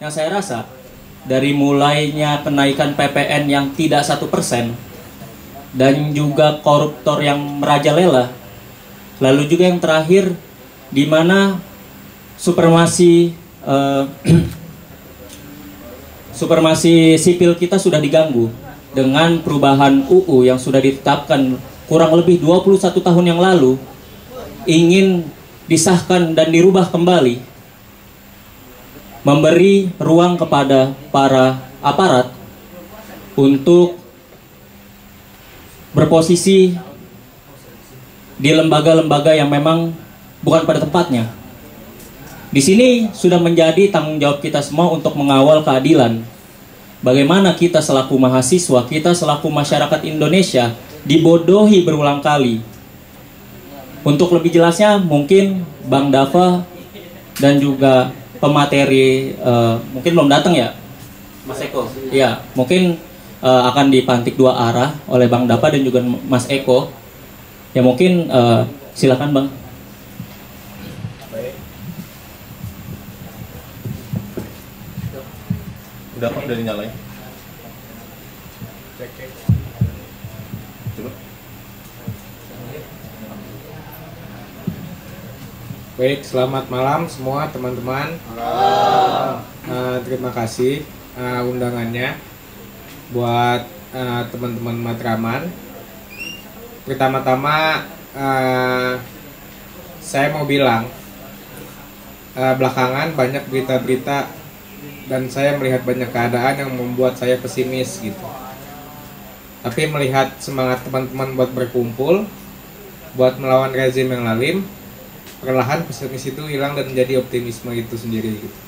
yang saya rasa dari mulainya kenaikan PPN yang tidak 1% dan juga koruptor yang merajalela, lalu juga yang terakhir di mana supremasi supremasi sipil kita sudah diganggu dengan perubahan UU yang sudah ditetapkan kurang lebih 21 tahun yang lalu, ingin disahkan dan dirubah kembali, memberi ruang kepada para aparat untuk berposisi di lembaga-lembaga yang memang bukan pada tempatnya. Di sini sudah menjadi tanggung jawab kita semua untuk mengawal keadilan. Bagaimana kita selaku mahasiswa, kita selaku masyarakat Indonesia dibodohi berulang kali. Untuk lebih jelasnya mungkin Bang Dava dan juga pemateri mungkin belum datang ya, Mas Eko. Ya, mungkin akan dipantik dua arah oleh Bang Dava dan juga Mas Eko. Ya mungkin silakan Bang. Udah Pak, udah dinyalain. Coba. Baik, selamat malam semua teman-teman. Terima kasih undangannya buat teman-teman Matraman. Pertama-tama saya mau bilang belakangan banyak berita-berita dan saya melihat banyak keadaan yang membuat saya pesimis gitu. Tapi melihat semangat teman-teman buat berkumpul, buat melawan rezim yang lalim, perlahan pesimis itu hilang dan menjadi optimisme itu sendiri gitu.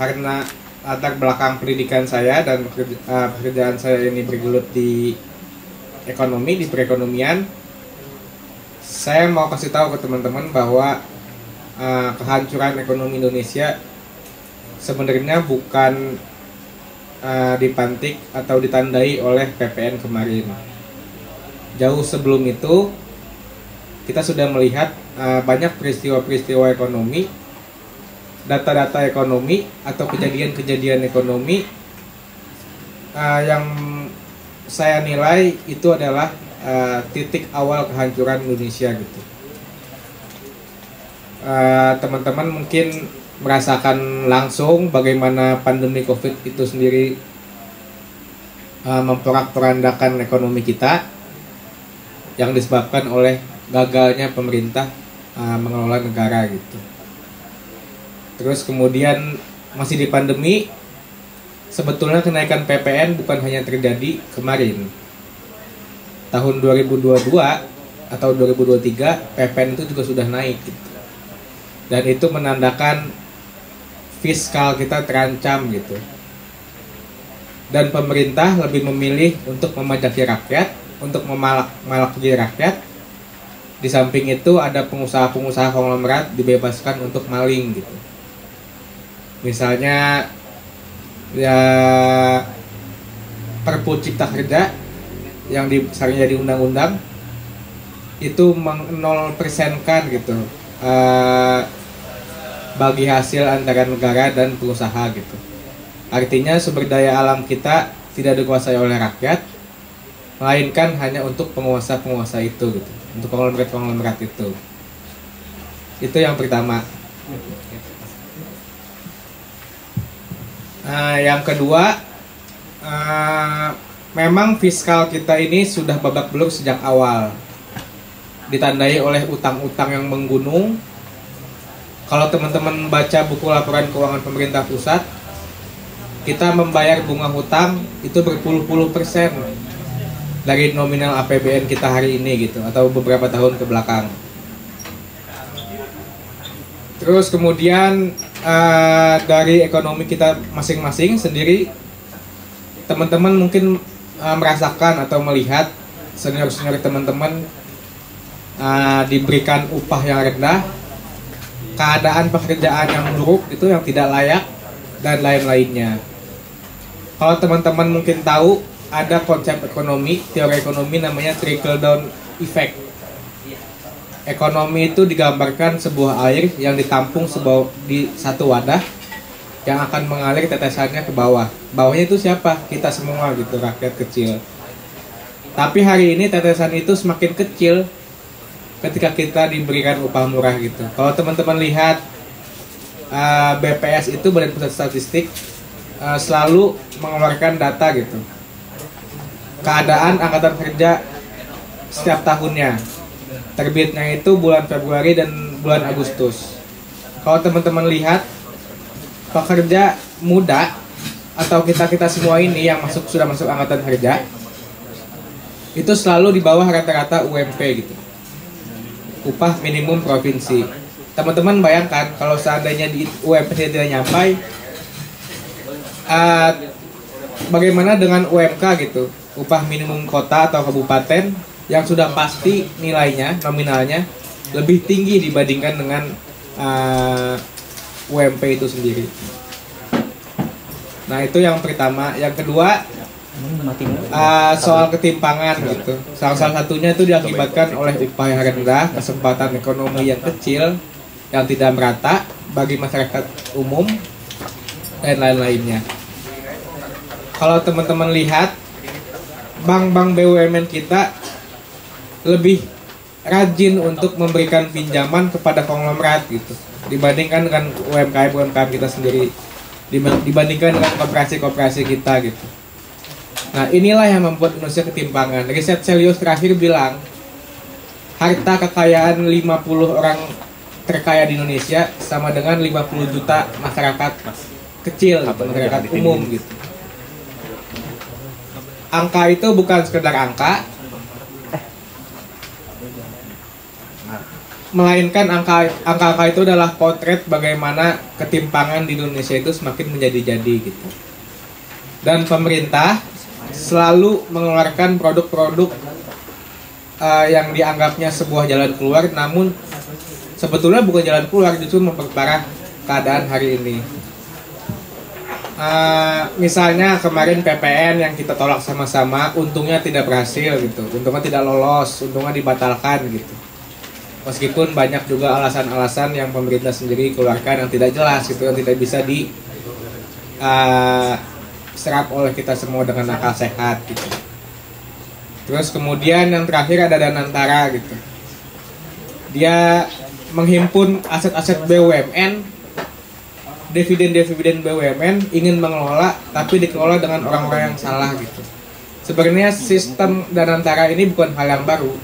Karena latar belakang pendidikan saya dan pekerjaan saya ini bergelut di ekonomi, di perekonomian, saya mau kasih tahu ke teman-teman bahwa kehancuran ekonomi Indonesia sebenarnya bukan dipantik atau ditandai oleh PPN kemarin. Jauh sebelum itu kita sudah melihat banyak peristiwa-peristiwa ekonomi, data-data ekonomi atau kejadian-kejadian ekonomi yang saya nilai itu adalah titik awal kehancuran Indonesia gitu. Teman-teman mungkin merasakan langsung bagaimana pandemi COVID itu sendiri memporak-porandakan ekonomi kita yang disebabkan oleh gagalnya pemerintah mengelola negara gitu. Terus kemudian masih di pandemi, sebetulnya kenaikan PPN bukan hanya terjadi kemarin. Tahun 2022 atau 2023 PPN itu juga sudah naik gitu. Dan itu menandakan fiskal kita terancam gitu. Dan pemerintah lebih memilih untuk memajaki rakyat, untuk memalaki rakyat. Di samping itu ada pengusaha-pengusaha konglomerat dibebaskan untuk maling gitu. Misalnya ya Perpu Cipta Kerja yang sekarang jadi undang-undang itu meng-0%kan gitu bagi hasil antara negara dan pengusaha gitu. Artinya sumber daya alam kita tidak dikuasai oleh rakyat, melainkan hanya untuk penguasa-penguasa itu gitu, untuk konglomerat-konglomerat itu. Itu yang pertama. Yang kedua, memang fiskal kita ini sudah babak belur sejak awal, ditandai oleh utang-utang yang menggunung. Kalau teman-teman baca buku laporan keuangan pemerintah pusat, kita membayar bunga hutang itu berpuluh-puluh persen dari nominal APBN kita hari ini gitu, atau beberapa tahun ke belakang. Terus kemudian dari ekonomi kita masing-masing sendiri, teman-teman mungkin merasakan atau melihat senior-senior teman-teman diberikan upah yang rendah, keadaan pekerjaan yang buruk itu yang tidak layak, dan lain-lainnya. Kalau teman-teman mungkin tahu, ada konsep ekonomi, teori ekonomi namanya trickle down effect. ekonomi itu digambarkan sebuah air yang ditampung di satu wadah yang akan mengalir tetesannya ke bawah. Bawahnya itu siapa? Kita semua gitu, rakyat kecil. Tapi hari ini tetesan itu semakin kecil ketika kita diberikan upah murah gitu. Kalau teman-teman lihat BPS itu, Badan Pusat Statistik, selalu mengeluarkan data gitu. Keadaan angkatan kerja setiap tahunnya. Terbitnya itu bulan Februari dan bulan Agustus. Kalau teman-teman lihat, pekerja muda atau kita semua ini yang sudah masuk angkatan kerja itu selalu di bawah rata-rata UMP gitu, upah minimum provinsi. Teman-teman bayangkan kalau seandainya di UMP tidak nyampai, bagaimana dengan UMK gitu, upah minimum kota atau kabupaten yang sudah pasti nilainya, nominalnya lebih tinggi dibandingkan dengan UMP itu sendiri. Nah, itu yang pertama. Yang kedua, soal ketimpangan gitu. Salah satunya itu diakibatkan oleh upah yang rendah, kesempatan ekonomi yang kecil, yang tidak merata bagi masyarakat umum, dan lain-lainnya. Kalau teman-teman lihat, bank-bank BUMN kita lebih rajin untuk memberikan pinjaman kepada konglomerat gitu, dibandingkan dengan UMKM kita sendiri, dibandingkan dengan koperasi-koperasi kita gitu. Nah, inilah yang membuat Indonesia ketimpangan. Riset Celios terakhir bilang harta kekayaan 50 orang terkaya di Indonesia sama dengan 50 juta masyarakat kecil gitu, masyarakat umum gitu. Angka itu bukan sekedar angka, melainkan angka itu adalah potret bagaimana ketimpangan di Indonesia itu semakin menjadi-jadi gitu. Dan pemerintah selalu mengeluarkan produk-produk yang dianggapnya sebuah jalan keluar, namun sebetulnya bukan jalan keluar, justru memperparah keadaan hari ini. Misalnya kemarin PPN yang kita tolak sama-sama, untungnya tidak berhasil gitu, untungnya tidak lolos, untungnya dibatalkan gitu. Meskipun banyak juga alasan-alasan yang pemerintah sendiri keluarkan yang tidak jelas gitu, yang tidak bisa diserap oleh kita semua dengan akal sehat gitu. Terus kemudian yang terakhir ada Danantara gitu. Dia menghimpun aset-aset BUMN, dividen BUMN, ingin mengelola tapi dikelola dengan orang-orang yang salah gitu. Sebenarnya sistem Danantara ini bukan hal yang baru.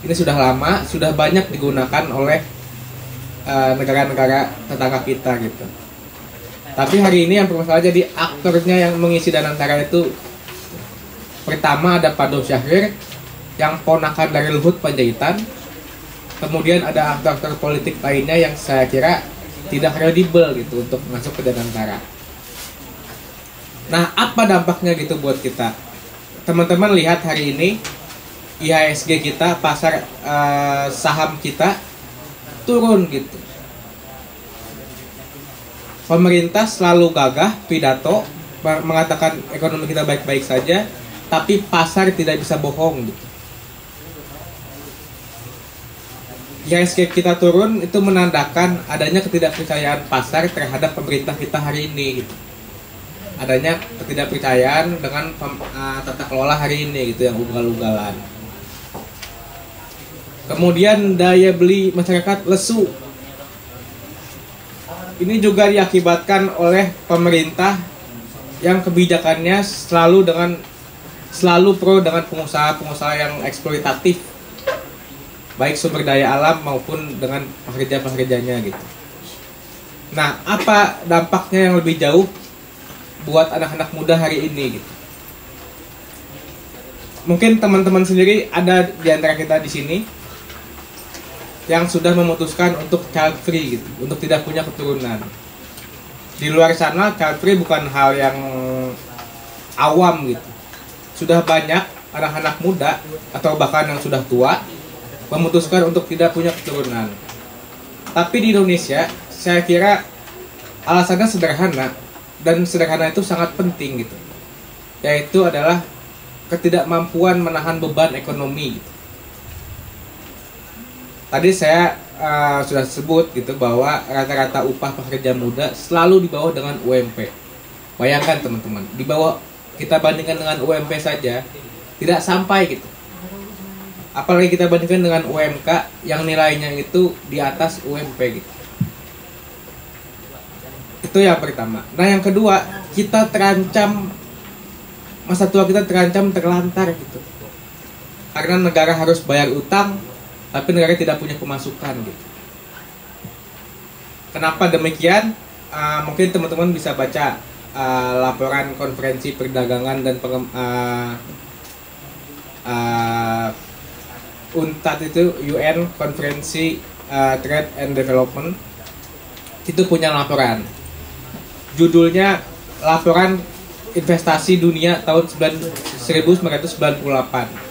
Ini sudah lama, sudah banyak digunakan oleh negara-negara tetangga kita gitu. Tapi hari ini yang bermasalah jadi aktornya yang mengisi Danantara itu, pertama ada Pado Syahrir yang ponakan dari Luhut Panjaitan. Kemudian ada aktor-aktor politik lainnya yang saya kira tidak kredibel gitu untuk masuk ke Danantara. Nah, apa dampaknya gitu buat kita? Teman-teman lihat hari ini IHSG kita, pasar saham kita turun gitu. Pemerintah selalu gagah pidato mengatakan ekonomi kita baik-baik saja, tapi pasar tidak bisa bohong gitu. IHSG kita turun itu menandakan adanya ketidakpercayaan pasar terhadap pemerintah kita hari ini gitu. Adanya ketidakpercayaan dengan tata kelola hari ini gitu, yang ugal-ugalan. Kemudian daya beli masyarakat lesu. Ini juga diakibatkan oleh pemerintah yang kebijakannya selalu pro dengan pengusaha-pengusaha yang eksploitatif, baik sumber daya alam maupun dengan pekerja-pekerjanya gitu. Nah, apa dampaknya yang lebih jauh buat anak-anak muda hari ini gitu? Mungkin teman-teman sendiri ada di antara kita di sini yang sudah memutuskan untuk child free gitu, untuk tidak punya keturunan. Di luar sana child free bukan hal yang awam gitu. Sudah banyak anak-anak muda atau bahkan yang sudah tua memutuskan untuk tidak punya keturunan. Tapi di Indonesia saya kira alasannya sederhana, dan sederhana itu sangat penting gitu. Yaitu adalah ketidakmampuan menahan beban ekonomi gitu. tadi saya sudah sebut gitu bahwa rata-rata upah pekerja muda selalu di bawah dengan UMP. Bayangkan teman-teman, di bawah, kita bandingkan dengan UMP saja tidak sampai gitu. Apalagi kita bandingkan dengan UMK yang nilainya itu di atas UMP gitu. Itu yang pertama. Nah yang kedua, kita terancam, masa tua kita terancam terlantar gitu. Karena negara harus bayar utang, tapi negara tidak punya pemasukan gitu. Kenapa demikian? Mungkin teman-teman bisa baca laporan konferensi perdagangan dan UNTAD itu, UN Konferensi Trade and Development, itu punya laporan. Judulnya Laporan Investasi Dunia tahun 1998.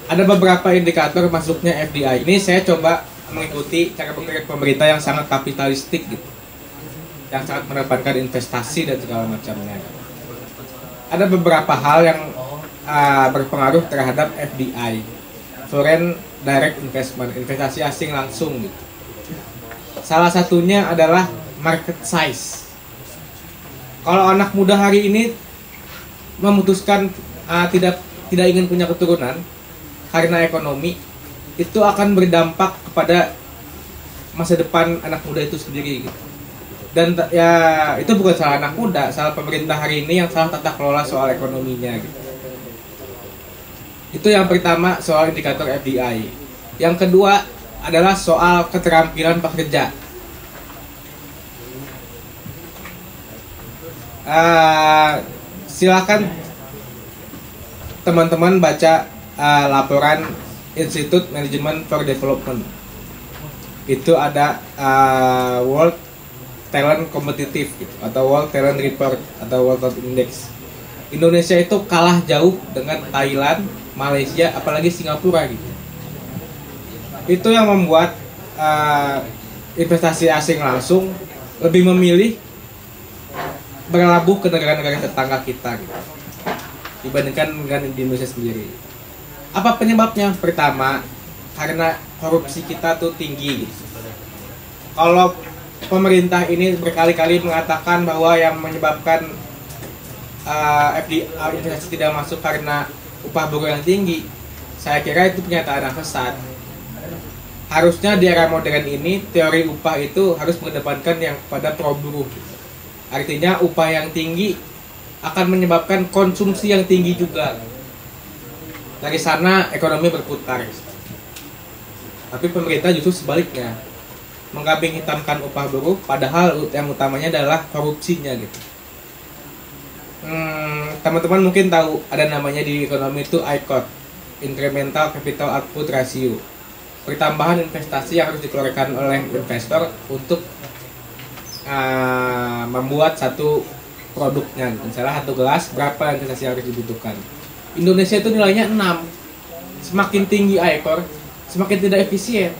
Ada beberapa indikator masuknya FDI. Ini saya coba mengikuti cara berpikir pemerintah yang sangat kapitalistik gitu, yang sangat mengedepankan investasi dan segala macamnya. Ada beberapa hal yang berpengaruh terhadap FDI, Foreign Direct Investment, investasi asing langsung gitu. Salah satunya adalah market size. Kalau anak muda hari ini memutuskan tidak ingin punya keturunan karena ekonomi, itu akan berdampak kepada masa depan anak muda itu sendiri gitu. Dan ya itu bukan salah anak muda, salah pemerintah hari ini yang salah tata kelola soal ekonominya gitu. Itu yang pertama, soal indikator FDI. Yang kedua adalah soal keterampilan pekerja. Silakan teman-teman baca laporan Institute Management for Development. Itu ada World Talent Competitive gitu, atau World Talent Report atau World Talent Index. Indonesia itu kalah jauh dengan Thailand, Malaysia, apalagi Singapura gitu. Itu yang membuat investasi asing langsung lebih memilih berlabuh ke negara-negara tetangga kita gitu, dibandingkan dengan di Indonesia sendiri. Apa penyebabnya? Pertama, karena korupsi kita tuh tinggi gitu. Kalau pemerintah ini berkali-kali mengatakan bahwa yang menyebabkan FDI investasi tidak masuk karena upah buruh yang tinggi, saya kira itu pernyataan yang sesat. Harusnya di era modern ini teori upah itu harus mengedepankan yang pada pro buruh. Artinya upah yang tinggi akan menyebabkan konsumsi yang tinggi juga. Dari sana ekonomi berputar. Tapi pemerintah justru sebaliknya, mengkambing hitamkan upah buruh, padahal yang utamanya adalah korupsinya gitu. Teman-teman mungkin tahu ada namanya di ekonomi itu ICOR, Incremental Capital Output Ratio, pertambahan investasi yang harus dikeluarkan oleh investor untuk membuat satu produknya. Misalnya satu gelas, berapa investasi yang harus dibutuhkan. Indonesia itu nilainya 6. Semakin tinggi ICOR, semakin tidak efisien.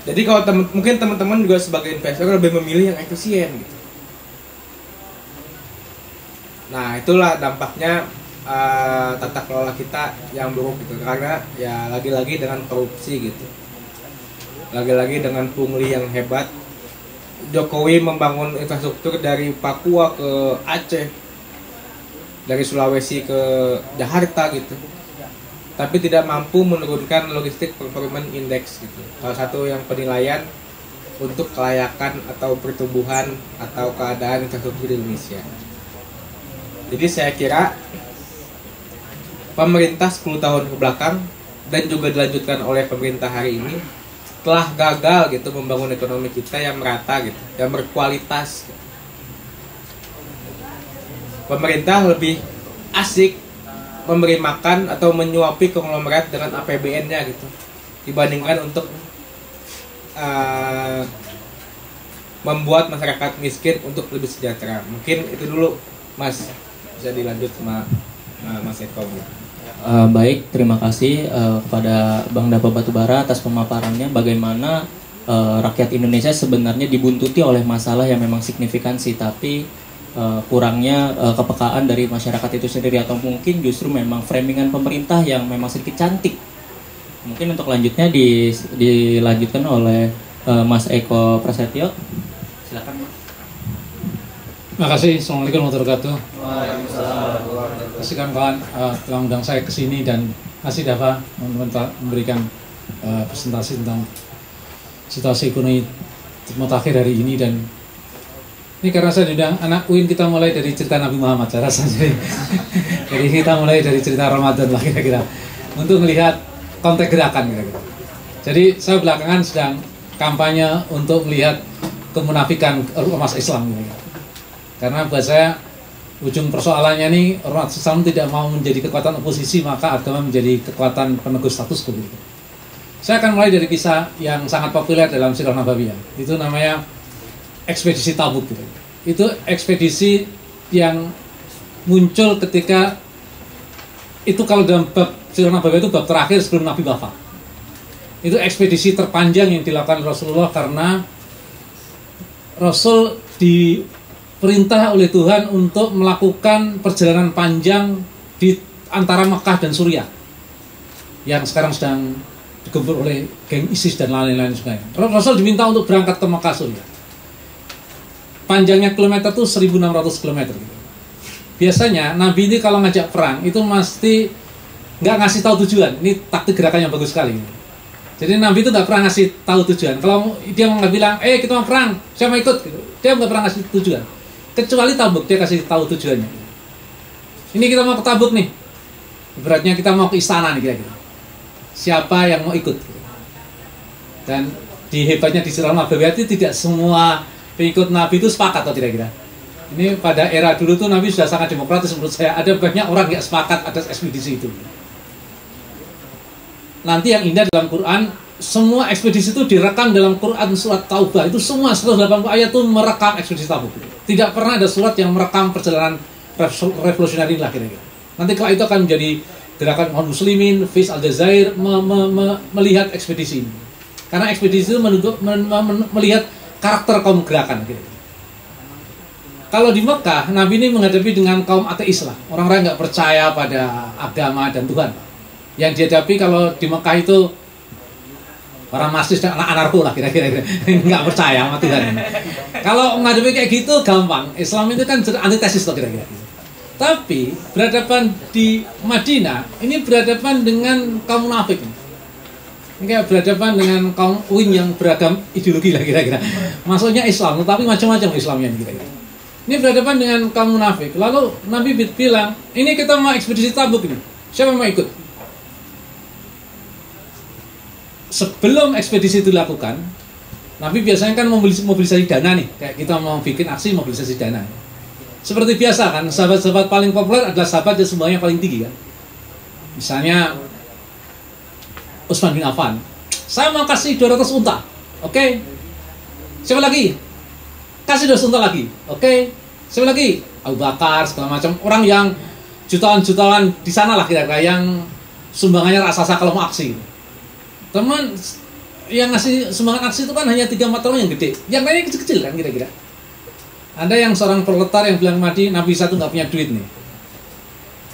Jadi kalau mungkin teman-teman juga sebagai investor lebih memilih yang efisien gitu. Nah itulah dampaknya tata kelola kita yang buruk gitu, karena ya lagi-lagi dengan korupsi gitu, lagi-lagi dengan pungli yang hebat. Jokowi membangun infrastruktur dari Papua ke Aceh, dari Sulawesi ke Jakarta gitu, tapi tidak mampu menurunkan logistik performance index gitu, salah satu yang penilaian untuk kelayakan atau pertumbuhan atau keadaan infrastruktur di Indonesia. Jadi saya kira pemerintah 10 tahun ke belakang dan juga dilanjutkan oleh pemerintah hari ini telah gagal gitu membangun ekonomi kita yang merata gitu, yang berkualitas gitu. Pemerintah lebih asik memberi makan atau menyuapi konglomerat dengan APBN-nya gitu, dibandingkan untuk membuat masyarakat miskin untuk lebih sejahtera. Mungkin itu dulu, Mas. Bisa dilanjut sama Mas Eko. Baik, terima kasih kepada Bang Dapa Batubara atas pemaparannya bagaimana rakyat Indonesia sebenarnya dibuntuti oleh masalah yang memang signifikansi, tapi kurangnya kepekaan dari masyarakat itu sendiri, atau mungkin justru memang framingan pemerintah yang memang sedikit cantik Mungkin untuk lanjutnya dilanjutkan oleh Mas Eko Prasetyo. Silakan Mas. Terima kasih. Assalamualaikum warahmatullahi wabarakatuh. Kasih kawan-kawan telah undang saya ke sini dan kasih Dava memberikan presentasi tentang situasi ekonomi mutakhir hari ini. Dan ini karena saya diundang anak UIN, kita mulai dari cerita Nabi Muhammad saya rasa. Jadi kita mulai dari cerita Ramadan lah kira-kira untuk melihat konteks gerakan kira-kira. Jadi saya belakangan sedang kampanye untuk melihat kemunafikan ormas Islam ini. Karena buat saya ujung persoalannya nih, ormas Islam tidak mau menjadi kekuatan oposisi, maka agama menjadi kekuatan penegus status quo. Saya akan mulai dari kisah yang sangat populer dalam Sirah Nabawiyah. Itu namanya ekspedisi Tabuk. Itu ekspedisi yang muncul ketika itu, kalau dalam bab Sirah Nabawiyah itu bab terakhir sebelum Nabi wafat. Itu ekspedisi terpanjang yang dilakukan Rasulullah karena Rasul diperintah oleh Tuhan untuk melakukan perjalanan panjang di antara Mekah dan Suriah yang sekarang sedang digempur oleh geng ISIS dan lain-lain sebagainya. Rasul diminta untuk berangkat ke Mekah Suriah. Panjangnya kilometer itu 1.600 km. Biasanya Nabi ini kalau ngajak perang itu mesti nggak ngasih tahu tujuan. Ini taktik gerakan yang bagus sekali. Jadi Nabi itu nggak pernah ngasih tahu tujuan. Kalau dia nggak bilang, kita mau perang, saya mau ikut, dia nggak pernah ngasih tujuan. Kecuali Tabuk, dia kasih tahu tujuannya. Ini kita mau ke Tabuk nih. Beratnya kita mau ke istana nih kira-kira. Siapa yang mau ikut? Dan di hebatnya di Sirah Nabawiyah itu tidak semua pengikut Nabi itu sepakat atau kira-kira. Ini pada era dulu tuh Nabi sudah sangat demokratis menurut saya. Ada banyak orang yang sepakat atas ekspedisi itu. Nanti yang indah dalam Quran, semua ekspedisi itu direkam dalam Quran surat Taubah. Itu semua 180 ayat itu merekam ekspedisi Tabuk. Tidak pernah ada surat yang merekam perjalanan revolusioner lah kira-kira. Nanti kalau itu akan menjadi gerakan kaum muslimin, Fis Aljazair melihat ekspedisi ini. Karena ekspedisi itu melihat karakter kaum gerakan kira-kira. Kalau di Mekah, Nabi ini menghadapi dengan kaum ateis lah. Orang-orang nggak percaya pada agama dan Tuhan. Yang dihadapi kalau di Mekah itu para marxis dan anak anarko lah kira-kira, nggak percaya sama Tuhan. Kalau menghadapi kayak gitu gampang. Islam itu kan antitesis loh kira-kira. Tapi berhadapan di Madinah ini berhadapan dengan kaum munafik. Ini kayak berhadapan dengan kaum UIN yang beragam ideologi lah kira-kira. Maksudnya Islam, tetapi macam-macam Islamnya kira-kira. Ini berhadapan dengan kaum munafik. Lalu Nabi bilang, ini kita mau ekspedisi Tabuk ini. Siapa mau ikut? Sebelum ekspedisi itu dilakukan, Nabi biasanya kan mobilisasi dana nih. Kayak kita mau bikin aksi mobilisasi dana. Seperti biasa kan, sahabat-sahabat paling populer adalah sahabat yang semuanya paling tinggi kan. Misalnya Utsman bin Affan, saya mau kasih 200 unta. Oke. Siapa lagi? Kasih 200 unta lagi. Oke. Siapa lagi? Abu Bakar, segala macam. Orang yang jutaan-jutaan di sana lah kira-kira, yang sumbangannya raksasa kalau mau aksi. Teman yang ngasih sumbangan aksi itu kan hanya 3-4 orang yang gede. Yang lainnya kecil-kecil kan kira-kira. Ada yang seorang proletar yang bilang, Nabi satu nggak punya duit nih.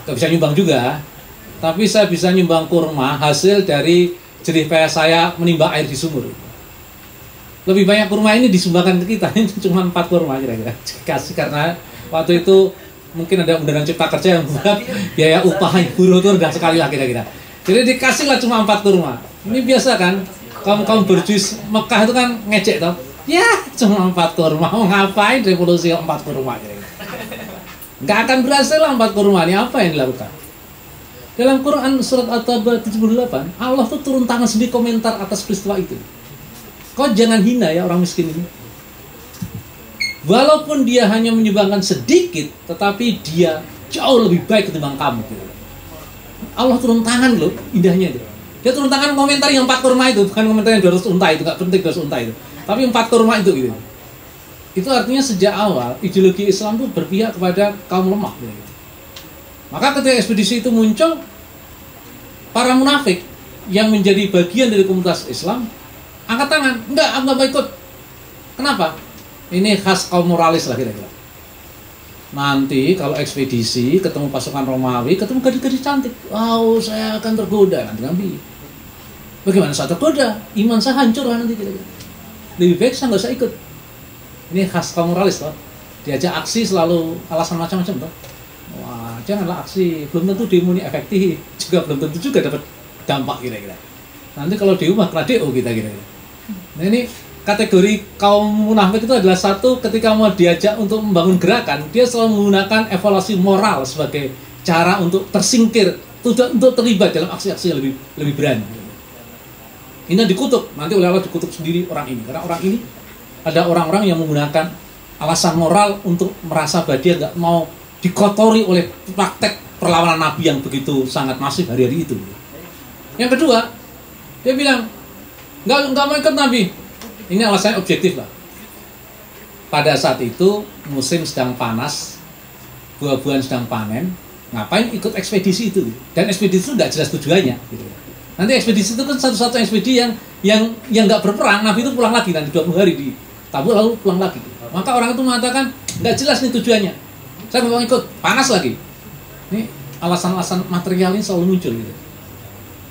Nggak bisa nyumbang juga. Tapi saya bisa nyumbang kurma hasil dari jerih payah saya menimba air di sumur. Lebih banyak kurma ini disumbangkan ke kita. Ini cuma 4 kurma kira-kira. Kasih karena waktu itu mungkin ada Undang-Undang Cipta Kerja yang buat biaya upah buruh itu rendah sekali lah kira-kira. Jadi dikasihlah cuma 4 kurma. Ini biasa kan, kaum berjuis Mekah itu kan ngecek tau. Ya, cuma 4 kurma. Mau ngapain revolusi 4 kurma? Nggak akan berhasil lah 4 kurma. Ini apa yang dilakukan? Dalam Quran surat At-Taubah 78, Allah tuh turun tangan sendiri komentar atas peristiwa itu. Kau jangan hina ya orang miskin ini. Walaupun dia hanya menyumbangkan sedikit, tetapi dia jauh lebih baik ketimbang kamu. Allah turun tangan loh, indahnya itu. Dia turun tangan komentar yang 4 kurma itu, bukan komentar yang 200 unta itu, nggak penting 200 unta itu. Tapi 4 kurma itu gitu. Itu artinya sejak awal ideologi Islam itu berpihak kepada kaum lemah. Gitu. Maka ketika ekspedisi itu muncul, para munafik yang menjadi bagian dari komunitas Islam angkat tangan, enggak, aku nggak mau ikut. Kenapa? Ini khas kaum moralis lah kira-kira. Nanti kalau ekspedisi ketemu pasukan Romawi, ketemu gadis-gadis cantik, wow, saya akan tergoda nanti Nabi. Bagaimana saya tergoda, iman saya hancur kan nanti kira-kira. Lebih baik saya nggak usah ikut. Ini khas kaum moralis toh. Diajak aksi selalu alasan macam-macam toh. Wah, janganlah aksi, belum tentu demo ini efektif, juga belum tentu juga dapat dampak kira-kira. Nanti kalau di rumah kena DO kita kira-kira. Nah ini kategori kaum munafik itu adalah satu, ketika mau diajak untuk membangun gerakan, dia selalu menggunakan evaluasi moral sebagai cara untuk tersingkir, untuk terlibat dalam aksi-aksi yang lebih berani. Ini dikutuk, nanti oleh Allah dikutuk sendiri orang ini, karena orang ini ada orang-orang yang menggunakan alasan moral untuk merasa bahwa dia nggak mau dikotori oleh praktek perlawanan Nabi yang begitu sangat masif hari-hari itu. Yang kedua, dia bilang nggak mau ikut Nabi. Ini alasannya objektif lah. Pada saat itu musim sedang panas, buah-buahan sedang panen, ngapain ikut ekspedisi itu? Dan ekspedisi itu nggak jelas tujuannya. Gitu. Nanti ekspedisi itu kan satu-satu ekspedisi yang nggak berperang, Nabi itu pulang lagi nanti 20 hari di Tabuk lalu pulang lagi. Maka orang itu mengatakan nggak jelas nih tujuannya. Saya mau ikut, panas lagi. Ini alasan-alasan material ini selalu muncul gitu.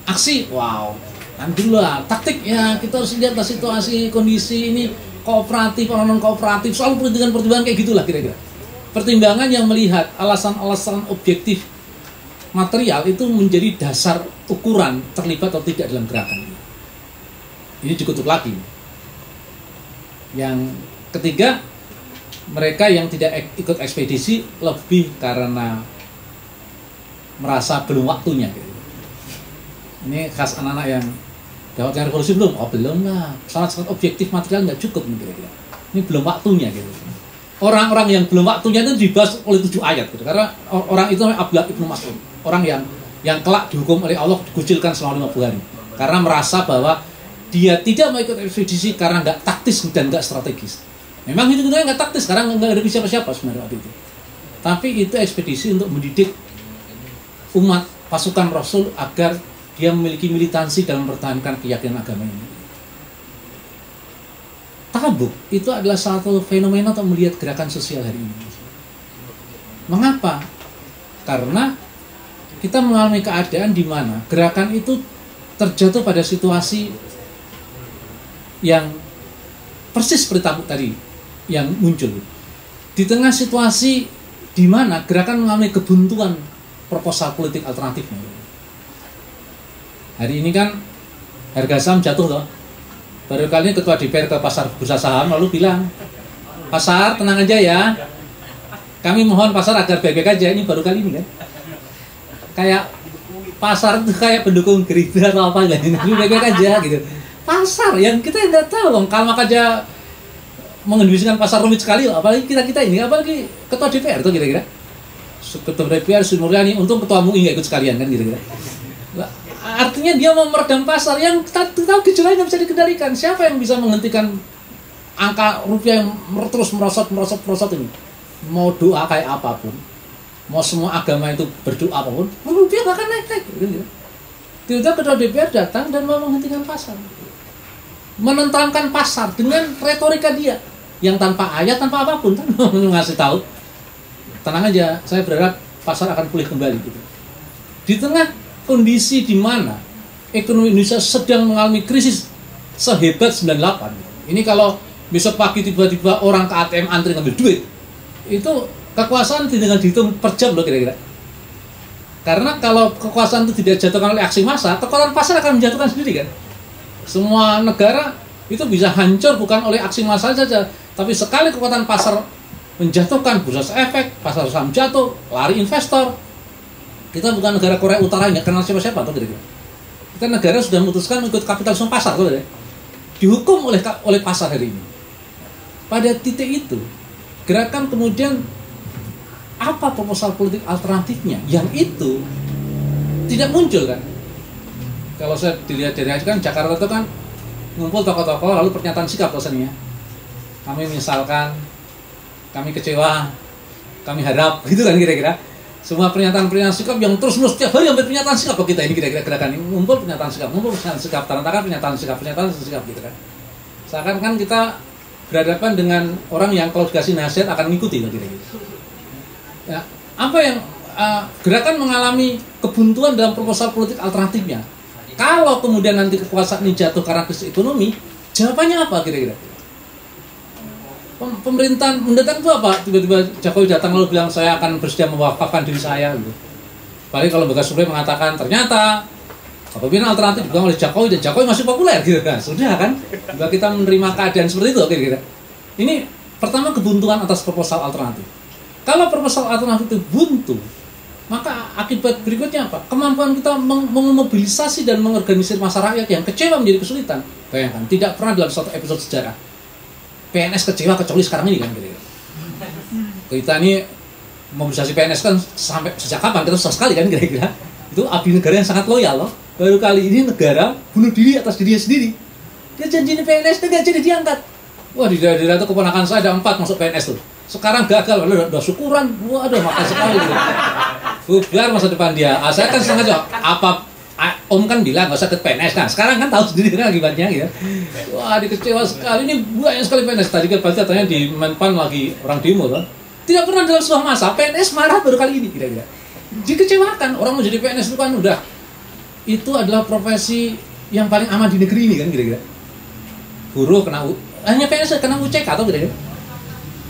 Aksi, wow. Nanti lah, taktik ya kita harus lihat situasi, kondisi ini kooperatif, orang non kooperatif, selalu pertimbangan kayak gitulah kira-kira. Pertimbangan yang melihat alasan-alasan objektif material itu menjadi dasar ukuran terlibat atau tidak dalam gerakan. Ini dikutuk lagi. Yang ketiga, mereka yang tidak ikut ekspedisi lebih karena merasa belum waktunya. Gitu. Ini khas anak-anak yang dapatkan revolusi belum? Oh belum lah. Sangat objektif material nggak cukup kira-kira. Ini belum waktunya gitu. Orang-orang yang belum waktunya itu dibahas oleh 7 ayat gitu. Karena orang itu namanya Abdullah ibnu Mas'ud. Orang yang kelak dihukum oleh Allah dikucilkan selama 50 hari. Karena merasa bahwa dia tidak mau ikut ekspedisi karena nggak taktis dan nggak strategis. Memang itu nggak taktis, karena nggak ada siapa-siapa sebenarnya waktu itu. Tapi itu ekspedisi untuk mendidik umat pasukan Rasul agar dia memiliki militansi dalam mempertahankan keyakinan agama ini. Tabuk itu adalah satu fenomena untuk melihat gerakan sosial hari ini. Mengapa? Karena kita mengalami keadaan di mana gerakan itu terjatuh pada situasi yang persis seperti Tabuk tadi yang muncul. Di tengah situasi di mana gerakan mengalami kebuntuan proposal politik alternatifnya. Hari ini kan harga saham jatuh loh. Baru kali ini ketua DPR ke pasar bursa saham lalu bilang, pasar tenang aja ya, kami mohon pasar agar baik-baik aja. Ini baru kali ini kan, kayak pasar itu kayak pendukung Gerindra atau apa, jadi baik-baik aja gitu. Pasar yang kita nggak tahu, kalau aja mengendalikan pasar rumit sekali, apalagi kita ini, apalagi ketua DPR tuh kira-kira, ketua DPR Sunuryani, untung ketua MUI nggak ikut sekalian kan kira-kira. Artinya dia mau meredam pasar yang tahu gejolaknya bisa dikendalikan. Siapa yang bisa menghentikan angka rupiah yang terus merosot ini? Mau doa kayak apapun, mau semua agama itu berdoa apapun, rupiah bahkan naik. Tiba-tiba ketua DPR datang dan mau menghentikan pasar, menentangkan pasar dengan retorika dia yang tanpa ayat, tanpa apapun, kan ngasih tahu, tenang aja, saya berharap pasar akan pulih kembali gitu. Di tengah kondisi di mana ekonomi Indonesia sedang mengalami krisis sehebat 98. Ini kalau besok pagi tiba-tiba orang ke ATM antri ngambil duit, itu kekuasaan tidak dihitung per jam loh kira-kira. Karena kalau kekuasaan itu tidak dijatuhkan oleh aksi massa, kekuatan pasar akan menjatuhkan sendiri kan. Semua negara itu bisa hancur bukan oleh aksi massa saja, tapi sekali kekuatan pasar menjatuhkan, bursa efek, pasar saham jatuh, lari investor. Kita bukan negara Korea Utara, nggak kenal siapa-siapa tuh kira-kira. Kita negara sudah memutuskan ikut kapitalisme pasar tuh, ya. Dihukum oleh pasar hari ini. Pada titik itu, gerakan kemudian apa proposal politik alternatifnya? Yang itu tidak muncul kan? Kalau saya dilihat dari kan Jakarta itu kan ngumpul tokoh-tokoh lalu pernyataan sikap rasanya. Kami misalkan, kami kecewa, kami harap, gitu kan kira-kira. Semua pernyataan sikap yang terus-menerus setiap hari hampir pernyataan sikap kok kita ini kira-kira gerakan ini ngumpul pernyataan sikap, tarantakan pernyataan sikap gitu kan. Seakan kan kita berhadapan dengan orang yang kalau dikasih nasihat akan mengikuti kira-kira. Ya, apa yang gerakan mengalami kebuntuan dalam proposal politik alternatifnya kalau kemudian nanti kekuasaan ini jatuh karena krisis ekonomi, jawabannya apa kira-kira? Pemerintahan mendatang itu apa? Tiba-tiba Jokowi datang lalu bilang saya akan bersedia mewakafkan diri saya gitu. Paling kalau Lembaga Survei mengatakan ternyata kepemimpinan alternatif dipegang oleh Jokowi dan Jokowi masih populer gitu kan. Sudah kan? Juga kita menerima keadaan seperti itu kira-kira. Ini pertama kebuntuan atas proposal alternatif. Kalau proposal alternatif itu buntu, maka akibat berikutnya apa? Kemampuan kita memobilisasi dan mengorganisir masyarakat yang kecewa menjadi kesulitan. Bayangkan, tidak pernah dalam suatu episode sejarah PNS kecewa kecuali sekarang ini kan kira-kira. Kita ini mobilisasi PNS kan sampai sejak kapan? Kita susah sekali kan kira-kira. Itu abdi negara yang sangat loyal loh. Baru kali ini negara bunuh diri atas dirinya sendiri. Dia janjiin PNS itu nggak jadi diangkat. Wah di daerah itu keponakan saya ada 4 masuk PNS tuh. Sekarang gagal, udah syukuran. Waduh makan sekali gitu. Biar masa depan dia. Saya kan sengaja apa Om kan bilang nggak usah ke PNS, nah sekarang kan tahu sendiri kan akibatnya gitu. Wah dikecewa sekali, ini banyak sekali PNS. Tadi kan pasti katanya di Menpan lagi orang demo kan. Tidak pernah dalam sebuah masa PNS marah baru kali ini kira-kira. Dikecewakan, orang mau jadi PNS itu kan udah, itu adalah profesi yang paling aman di negeri ini kan kira-kira. Buruh kena, hanya PNS kena UCK atau kira-kira.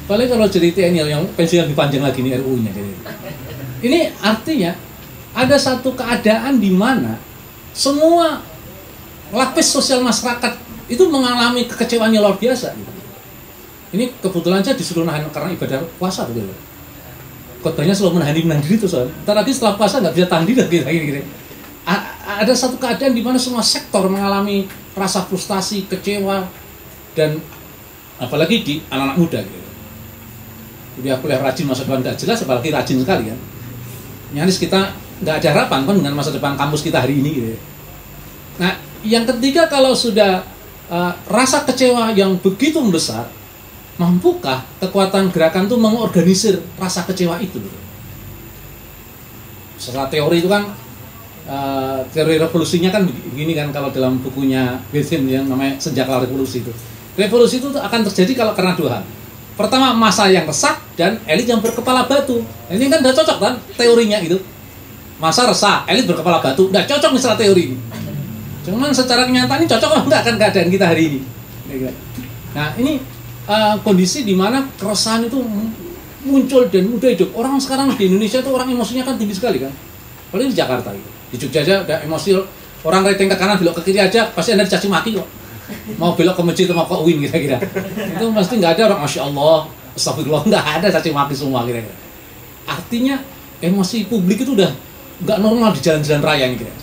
Paling kalau jadi TNI yang pensiun lebih panjang lagi nih RU-nya kira-kira. Ini artinya ada satu keadaan di mana semua lapis sosial masyarakat itu mengalami kekecewaan yang luar biasa. Ini kebetulan saja disuruh nahan karena ibadah puasa betul. Khotbahnya selalu menahan diri itu soal. Ntar lagi setelah puasa nggak bisa tahan diri lagi. Ada satu keadaan di mana semua sektor mengalami rasa frustasi, kecewa, dan apalagi di anak-anak muda. Gitu. Udah kuliah rajin masa depan nggak jelas, apalagi rajin sekali kan. Nyaris kita nggak ada harapan kan dengan masa depan kampus kita hari ini gitu. Nah, yang ketiga kalau sudah rasa kecewa yang begitu besar, mampukah kekuatan gerakan itu mengorganisir rasa kecewa itu? Setelah teori itu kan teori revolusinya kan begini kan kalau dalam bukunya Wilson yang namanya Senjata Revolusi itu. Revolusi itu akan terjadi kalau karena 2 hal. Pertama massa yang resah dan elit yang berkepala batu. Ini kan udah cocok kan teorinya itu. Masa resah, elit berkepala batu, udah cocok misalnya teori ini. Cuman secara kenyataan ini cocok apa enggak kan keadaan kita hari ini. Nah ini kondisi di mana keresahan itu muncul dan mudah hidup. Orang sekarang di Indonesia itu orang emosinya kan tinggi sekali kan. Apalagi di Jakarta gitu. Di Jogja aja udah emosi, orang rating ke kanan belok ke kiri aja pasti Anda dicaci maki kok. Mau belok ke masjid mau ke UIN kira-kira. Itu pasti nggak ada orang Masya Allah, astagfirullah, nggak ada caci maki semua kira-kira. Artinya emosi publik itu udah nggak normal di jalan-jalan raya ini kira.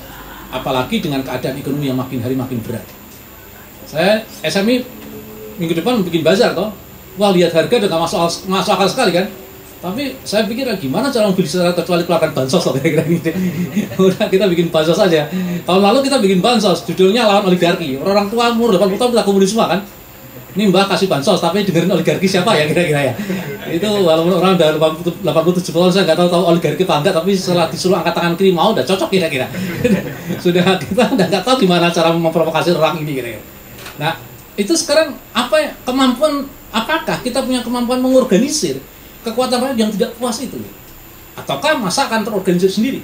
Apalagi dengan keadaan ekonomi yang makin hari makin berat. Saya SMI minggu depan bikin bazar toh. Wah lihat harga udah nggak masuk akal sekali kan. Tapi saya pikir gimana cara mobilisasi kecuali keluarkan bansos loh kira-kira gitu. Udah kita bikin bansos aja. Tahun lalu kita bikin bansos, judulnya lawan oligarki. Orang tua umur 80 tahun kita komunis semua kan. Ini Mbah kasih bansos tapi dengerin oligarki siapa ya kira-kira ya. Itu walaupun orang udah 87 tahun saya nggak tahu oligarki apa enggak, tapi setelah disuruh angkat tangan kiri mau udah cocok kira-kira. Sudah kita udah nggak tahu gimana cara memprovokasi orang ini kira-kira. Nah itu sekarang apa ya, kemampuan, apakah kita punya kemampuan mengorganisir kekuatan rakyat yang tidak puas itu, ataukah masa akan terorganisir sendiri?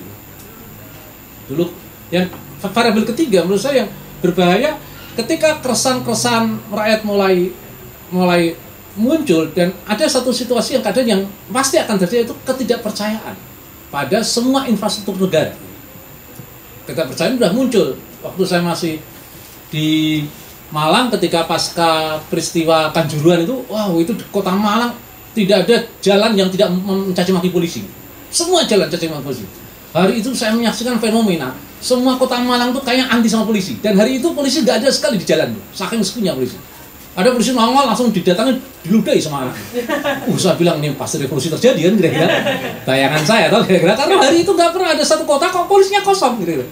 Dulu yang variabel ketiga menurut saya yang berbahaya ketika keresahan rakyat mulai muncul dan ada satu situasi yang kadang yang pasti akan terjadi itu ketidakpercayaan pada semua infrastruktur negara. Ketidakpercayaan sudah muncul waktu saya masih di Malang ketika pasca peristiwa Kanjuruhan itu, wow itu di kota Malang tidak ada jalan yang tidak mencaci maki polisi. Semua jalan caci maki polisi. Hari itu saya menyaksikan fenomena semua kota Malang tuh kayak anti sama polisi. Dan hari itu polisi nggak ada sekali di jalan, saking sepinya polisi. Ada polisi nongol langsung didatangi, diludahi sama anak. Saya bilang ini pasti revolusi terjadi kan kira-kira. Bayangan saya tau kira-kira karena hari itu nggak pernah ada satu kota kok polisinya kosong kira-kira.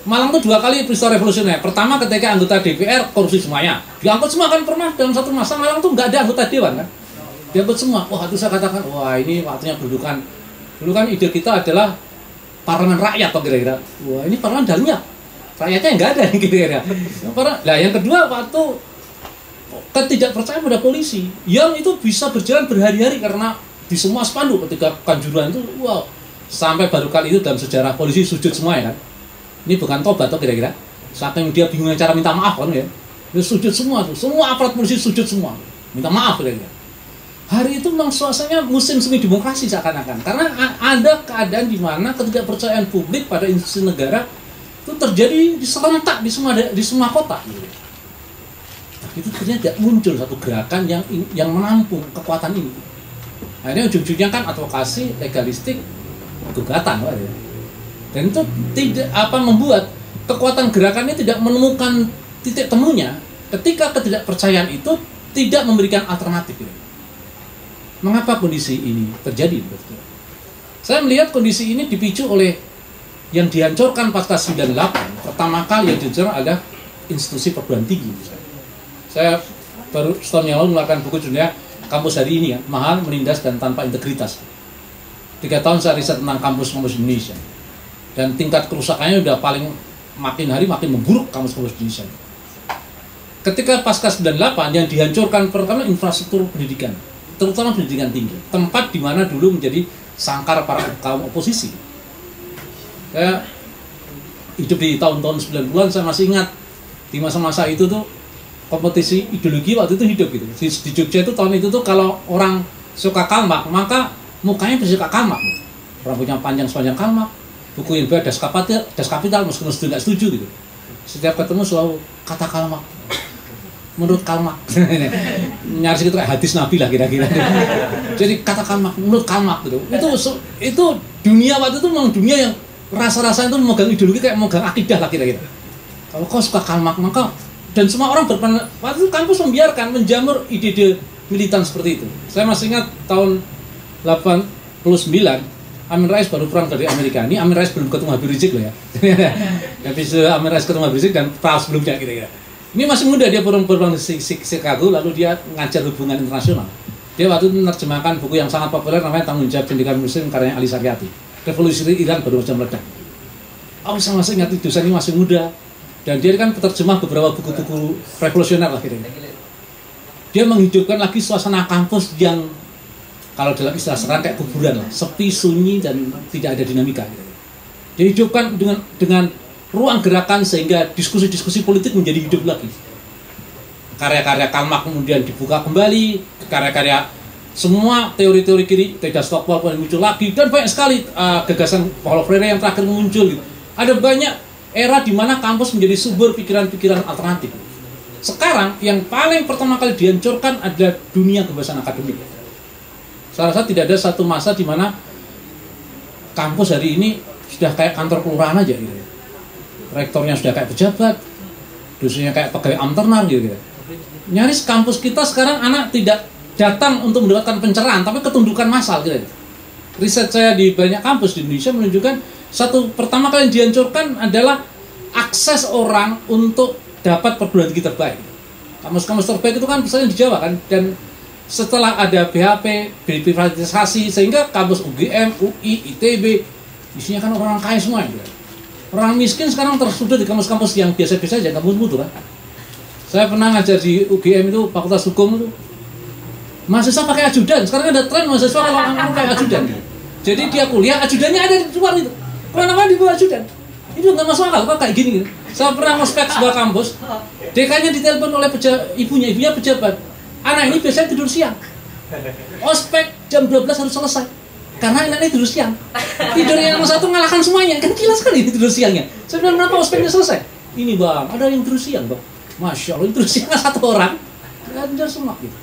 Malang tuh 2 kali peristiwa revolusioner. Pertama ketika anggota DPR korupsi semuanya. Diangkut semua kan pernah dalam satu masa Malang tuh nggak ada anggota dewan kan. Diangkut semua. Wah itu saya katakan, wah ini waktunya kedudukan. Dulu kan ide kita adalah parlemen rakyat atau kira-kira. Wah ini parlemen dalamnya. Rakyatnya nggak ada kira-kira. Nah yang kedua waktu ketidakpercayaan pada polisi. Yang itu bisa berjalan berhari-hari karena di semua spanduk ketika Kanjuruhan itu, wow. Sampai baru kali itu dalam sejarah polisi sujud semua ya kan. Ini bukan tobat atau kira-kira. Saking dia bingung cara minta maaf kan ya. Dia sujud semua tuh, semua aparat polisi sujud semua, minta maaf kira-kira. Hari itu memang suasananya musim semi demokrasi seakan-akan, karena ada keadaan di mana ketidakpercayaan publik pada institusi negara itu terjadi serentak di semua kota. Gitu. Nah, itu ternyata tidak muncul satu gerakan yang menampung kekuatan ini. Akhirnya ujung-ujungnya kan advokasi legalistik gugatan, ya. Dan itu tidak membuat kekuatan gerakannya tidak menemukan titik temunya ketika ketidakpercayaan itu tidak memberikan alternatif. Gitu. Mengapa kondisi ini terjadi? Saya melihat kondisi ini dipicu oleh yang dihancurkan pasca 98. Pertama kali yang dihancurkan adalah institusi perguruan tinggi. Saya baru setahun yang lalu mengeluarkan buku judulnya Kampus Hari Ini, ya, Mahal, Menindas, dan Tanpa Integritas. 3 tahun saya riset tentang kampus-kampus Indonesia. Dan tingkat kerusakannya udah makin hari makin memburuk kampus-kampus Indonesia. Ketika pasca 98 yang dihancurkan pertama infrastruktur pendidikan, terutama pendidikan tinggi, tempat di mana dulu menjadi sangkar para kaum oposisi. Saya hidup di tahun-tahun 90-an, saya masih ingat di masa-masa itu tuh kompetisi ideologi waktu itu hidup gitu. Di Jogja itu tahun itu tuh kalau orang suka Karl Marx, maka mukanya bersuka Karl Marx. Rambutnya panjang sepanjang Karl Marx, buku yang berbeda Das Kapital meskipun sudah nggak setuju gitu. Setiap ketemu selalu kata Karl Marx. Menurut Karl Marx, nyaris itu kayak hadis Nabi lah kira-kira. Jadi kata Karl Marx, menurut Karl Marx gitu. Itu dunia waktu itu memang dunia yang rasa-rasa itu memegang ideologi kayak memegang akidah lah kira-kira. Kalau kau suka Karl Marx, maka dan semua orang waktu itu kampus membiarkan menjamur ide-ide militan seperti itu. Saya masih ingat tahun 89, Amin Rais baru pulang dari Amerika. Ini Amin Rais belum ketemu Habib Rizik loh ya. Episode Amin Rais ketemu Habib Rizik dan pra sebelumnya kira-kira. Ini masih muda, dia pulang di Chicago, lalu dia ngajar hubungan internasional. Dia waktu itu menerjemahkan buku yang sangat populer namanya Tanggung Jawab Pendidikan Muslim karyanya Ali Saryati. Revolusi Iran baru saja meledak. Oh, saya masih ingat dosen ini masih muda, dan dia kan penerjemah beberapa buku-buku revolusioner lah kira-kira. Dia menghidupkan lagi suasana kampus yang kalau dalam istilah sekarang kayak kuburan lah, sepi, sunyi, dan tidak ada dinamika. Dia hidupkan dengan ruang gerakan sehingga diskusi-diskusi politik menjadi hidup lagi. Karya-karya Karl Marx kemudian dibuka kembali, karya-karya semua teori-teori kiri, tidak Stockwell muncul lagi, dan banyak sekali gagasan Paulo Freire yang terakhir muncul. Gitu. Ada banyak era di mana kampus menjadi sumber pikiran-pikiran alternatif. Sekarang yang paling pertama kali dihancurkan adalah dunia kebebasan akademik. Saya rasa tidak ada satu masa di mana kampus hari ini sudah kayak kantor kelurahan aja gitu. Rektornya sudah kayak pejabat, dosennya kayak pegawai amternar gitu. Nyaris kampus kita sekarang anak tidak datang untuk mendapatkan pencerahan, tapi ketundukan massal gitu. Riset saya di banyak kampus di Indonesia menunjukkan pertama kali yang dihancurkan adalah akses orang untuk dapat perguruan tinggi terbaik. Kampus-kampus terbaik itu kan misalnya di Jawa kan, dan setelah ada BHP, privatisasi, sehingga kampus UGM, UI, ITB, isinya kan orang kaya semua gitu. Orang miskin sekarang tersudut di kampus-kampus yang biasa-biasa aja, kampus mutu kan. Saya pernah ngajar di UGM itu, Fakultas Hukum itu, mahasiswa pakai ajudan. Sekarang ada tren mahasiswa kalau orang pakai ajudan. Jadi dia kuliah, ajudannya ada di luar itu. Kemana-mana dibawa ajudan. Itu nggak masuk akal, kok kayak gini gitu. Saya pernah ngospek sebuah kampus, dekannya ditelepon oleh ibunya pejabat. Anak ini biasanya tidur siang. Ospek jam 12 harus selesai. Karena anaknya tidur siang. Tidur yang satu ngalahkan semuanya. Kan gila sekali tidur siangnya. Saya bilang, kenapa ospeknya selesai? Ini bang, ada yang tidur siang bang. Masya Allah, tidur siang satu orang. Ngajar semua gitu.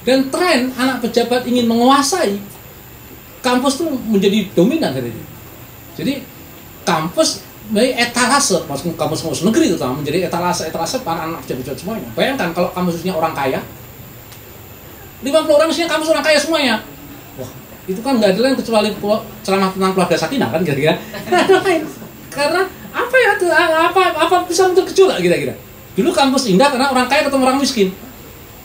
Dan tren anak pejabat ingin menguasai kampus itu menjadi dominan hari ini. Jadi kampus menjadi etalase, maksudnya kampus-kampus negeri itu menjadi etalase para anak pejabat semuanya. Bayangkan kalau kampusnya orang kaya, 50 orang isinya kampus orang kaya semuanya. Wah, itu kan nggak ada lain kecuali ceramah tentang keluarga sakinah kan kira-kira. Ada lain. Karena apa ya? Apa bisa muncul gejolak kira-kira? Dulu kampus indah karena orang kaya ketemu orang miskin.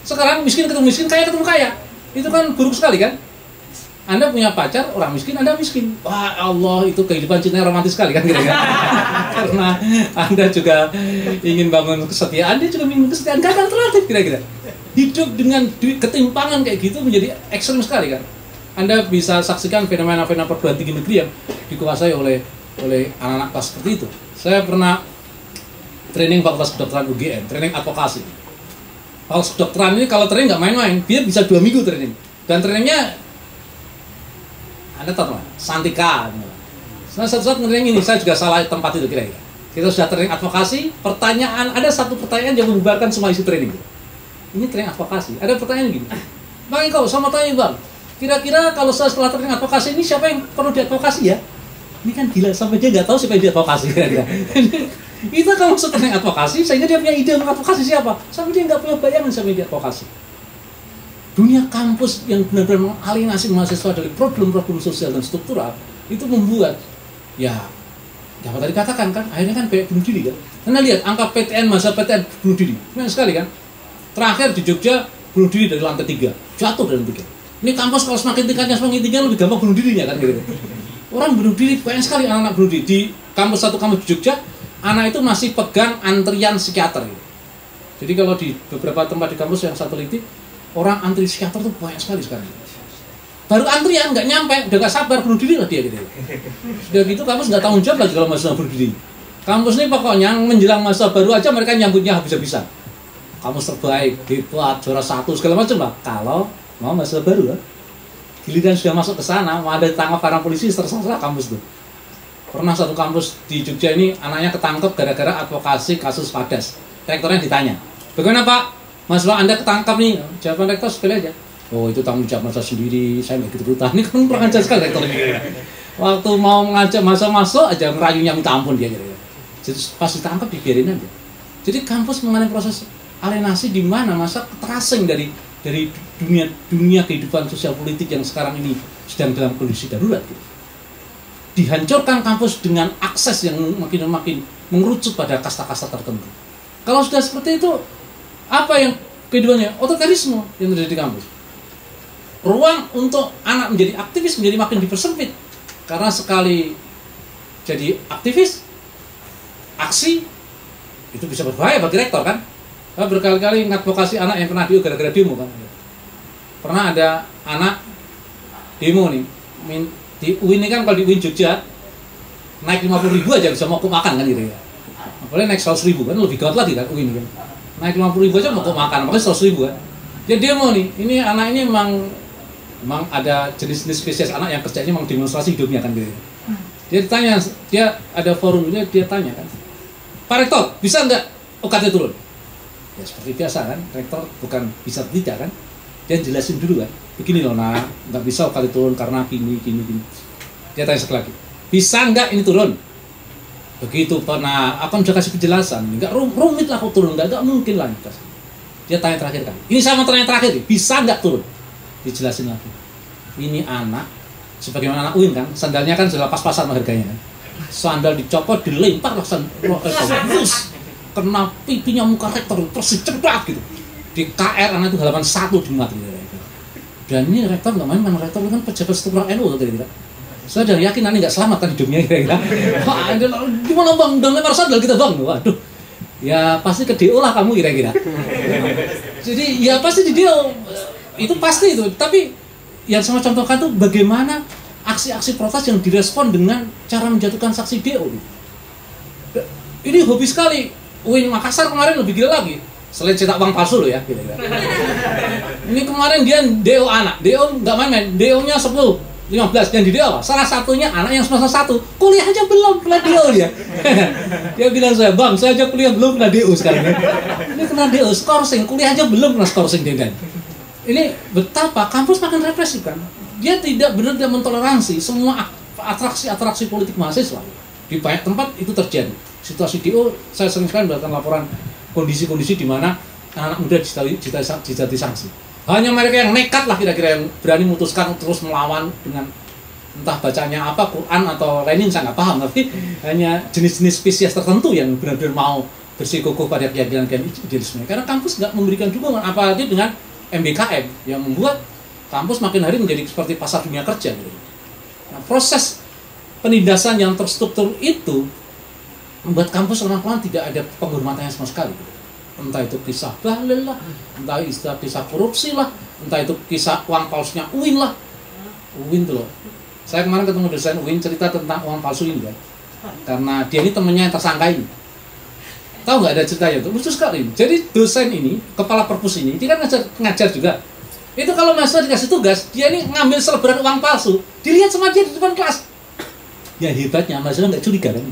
Sekarang miskin ketemu miskin, kaya ketemu kaya. Itu kan buruk sekali kan? Anda punya pacar, orang miskin, Anda miskin. Wah Allah, itu kehidupan cinta romantis sekali kan kira-kira. Karena Anda juga ingin bangun kesetiaan, dia juga ingin kesetiaan. Gak ada alternatif kira-kira. Hidup dengan ketimpangan kayak gitu menjadi ekstrem sekali kan. Anda bisa saksikan fenomena-fenomena perguruan tinggi negeri yang dikuasai oleh anak-anak kelas seperti itu. Saya pernah training Fakultas Kedokteran UGM, training advokasi. Fakultas Kedokteran ini kalau training nggak main-main, dia bisa 2 minggu training. Dan trainingnya Anda tahu nggak? Santika. Nah, satu saat training ini saya juga salah tempat itu kira-kira. Kita sudah training advokasi, ada satu pertanyaan yang membubarkan semua isi training. Ini training advokasi. Ada pertanyaan gini, Bang Iko, sama tanya Bang, kira-kira kalau setelah training advokasi ini siapa yang perlu diadvokasi ya? Ini kan gila, sampai dia nggak tahu siapa yang diadvokasi kira-kira. Kita kalau masuk training advokasi, sehingga dia punya ide mengadvokasi siapa, sampai dia nggak punya bayangan siapa yang diadvokasi. Dunia kampus yang benar-benar mengalienasi mahasiswa dari problem-problem sosial dan struktural itu membuat ya dapat tadi katakan kan akhirnya kan banyak bunuh diri kan. Karena lihat angka PTN, masa PTN bunuh diri banyak sekali kan. Terakhir di Jogja bunuh diri dari lantai 3, jatuh dari lantai 3. Ini kampus kalau semakin tingkatnya lebih gampang bunuh dirinya kan gitu. Orang bunuh diri banyak sekali, anak-anak bunuh diri di satu kampus di Jogja. Anak itu masih pegang antrian psikiater gitu. Jadi kalau di beberapa tempat di kampus yang saya teliti, orang antri psikiater tuh banyak sekali sekarang. Baru antrian nggak nyampe, udah nggak sabar bunuh diri lah dia gitu. Sudah gitu kampus nggak tanggung jawab lagi kalau mahasiswa bunuh diri. Kampus ini pokoknya menjelang masa baru aja mereka nyambutnya habis-habisan. Kampus terbaik, hebat, juara 1 segala macam lah. Kalau mau masa baru lah. Giliran sudah masuk ke sana, mau ada ditangkap para polisi terserah kampus tuh. Pernah satu kampus di Jogja ini anaknya ketangkep gara-gara advokasi kasus Padas. Rektornya ditanya, bagaimana Pak? Mahasiswa Anda ketangkap nih? Jawaban rektor sepele aja. Oh itu tanggung jawab masa sendiri, saya nggak gitu-gitu. Ini kan kurang ajar sekali rektor ini. Waktu mau ngajak masa masuk aja ngerayunya minta ampun dia. Jadi pas ditangkap dibiarin aja. Jadi kampus mengalami proses alienasi di mana masa terasing dari dunia kehidupan sosial politik yang sekarang ini sedang dalam kondisi darurat. Gitu. Dihancurkan kampus dengan akses yang makin mengerucut pada kasta-kasta tertentu. Kalau sudah seperti itu, apa yang kehidupannya? Otoritarisme yang terjadi di kampus. Ruang untuk anak menjadi aktivis menjadi makin dipersempit karena sekali jadi aktivis, aksi itu bisa berbahaya bagi rektor kan. Saya berkali-kali ngadvokasi anak yang kena DO gara-gara demo kan. Pernah ada anak demo nih di UIN ini kan, kalau di UIN Jogja naik 50.000 aja bisa mogok makan kan gitu ya. Boleh naik 100.000 kan lebih gawat lagi kan UIN ini kan. Naik 50.000 aja mogok makan, makanya 100.000 kan. Dia demo nih, ini anak ini memang ada jenis-jenis spesies anak yang kerjanya memang demonstrasi hidupnya kan gitu. Dia ditanya, dia ada forumnya, dia tanya kan, Pak Rektor, bisa nggak UKT turun? Ya seperti biasa kan, Rektor bukan bisa tidak kan, dia jelasin dulu kan, begini loh nak, nggak bisa UKT turun karena gini. Dia tanya sekali lagi, bisa nggak ini turun? Begitu pernah, aku udah kasih penjelasan, nggak rumit lah kok turun, nggak mungkin lah. Dia tanya terakhir kan, ini sama tanya terakhir, bisa nggak turun? Dijelasin lagi, ini anak sebagaimana anak UIN kan, sandalnya kan sudah pas-pasan harganya kan, sandal dicopot dilempar lah terus kena pipinya muka rektor persis cepat gitu di KR, anak itu halaman 1 di mati gitu. Dan ini rektor nggak main rektor kan pejabat struktural NU kira-kira. Saya udah yakin nanti nggak selamat kan hidupnya kira-kira. Wah, gimana bang, udah lempar sandal kita bang, waduh, ya pasti ke DO lah kamu kira-kira. Jadi ya pasti di DO. Itu pasti itu, tapi yang saya contohkan itu bagaimana aksi-aksi protes yang direspon dengan cara menjatuhkan saksi DO. Ini hobi sekali. UIN Makassar kemarin lebih gila lagi. Selain cetak uang palsu loh ya. Ini kemarin dia DO anak, DO nggak main-main, DO-nya 10, 15 dan di DO salah satunya anak yang semester 1 kuliah aja belum kena DO ya. Dia bilang saya, bang, saya aja kuliah belum kena DO sekarang. Ini kena DO skorsing, kuliah aja belum kena skorsing dia kan. Ini betapa kampus makin represif kan. Dia tidak benar-benar mentoleransi semua atraksi politik mahasiswa. Di banyak tempat itu terjadi. Situasi DO, saya sering sekali mendapatkan laporan kondisi-kondisi di mana anak-anak muda dijatuhi sanksi. Hanya mereka yang nekat lah kira-kira yang berani memutuskan terus melawan dengan entah bacanya apa, Quran atau Lenin, saya nggak paham. Tapi hanya jenis-jenis spesies tertentu yang benar-benar mau bersikukuh pada keyakinan idealisme. Karena kampus nggak memberikan dukungan, apalagi dengan MBKM yang membuat kampus makin hari menjadi seperti pasar dunia kerja gitu. Nah, proses penindasan yang terstruktur itu membuat kampus lama-lama tidak ada penghormatannya sama sekali gitu. Entah itu kisah bahlil lah, entah kisah korupsi lah, entah itu kisah uang palsunya UIN lah. UIN tuh loh, saya kemarin ketemu dosen UIN cerita tentang uang palsu ini kan, karena dia ini temennya yang tersangka ini. Tahu nggak ada ceritanya tuh? Lucu sekali. Jadi dosen ini, kepala perpus ini, dia kan ngajar juga. Itu kalau mahasiswa dikasih tugas, dia ini ngambil selebaran uang palsu, dilihat sama dia di depan kelas. Ya hebatnya, mahasiswa nggak curiga kan?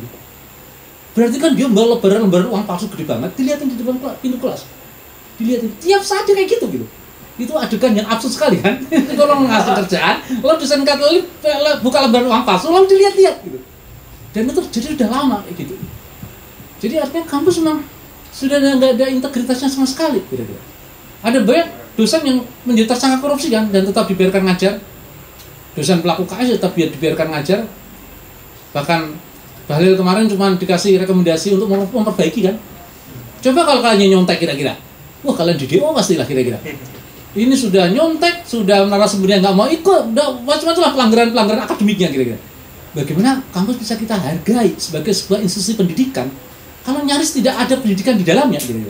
Berarti kan dia bawa lembaran uang palsu gede banget, dilihatin di depan pintu kelas. Dilihatin, tiap saat dia kayak gitu. Itu adegan yang absurd sekali kan? Kalau ngasih kerjaan, lalu dosen Katolik buka lembaran uang palsu, lalu dilihat-lihat gitu. Dan itu jadi udah lama kayak gitu. Jadi artinya kampus memang sudah nggak ada integritasnya sama sekali. Kira-kira. Ada banyak dosen yang menjadi tersangka korupsi kan, dan tetap dibiarkan ngajar. Dosen pelaku KS tetap dibiarkan ngajar. Bahkan Bahlil kemarin cuma dikasih rekomendasi untuk memperbaiki kan. Coba kalau kalian nyontek kira-kira, wah kalian di DO pastilah kira-kira. Ini sudah nyontek, sudah narasumbernya nggak mau ikut, udah macam-macam lah pelanggaran akademiknya kira-kira. Bagaimana kampus bisa kita hargai sebagai sebuah institusi pendidikan kalau nyaris tidak ada pendidikan di dalamnya kira-kira.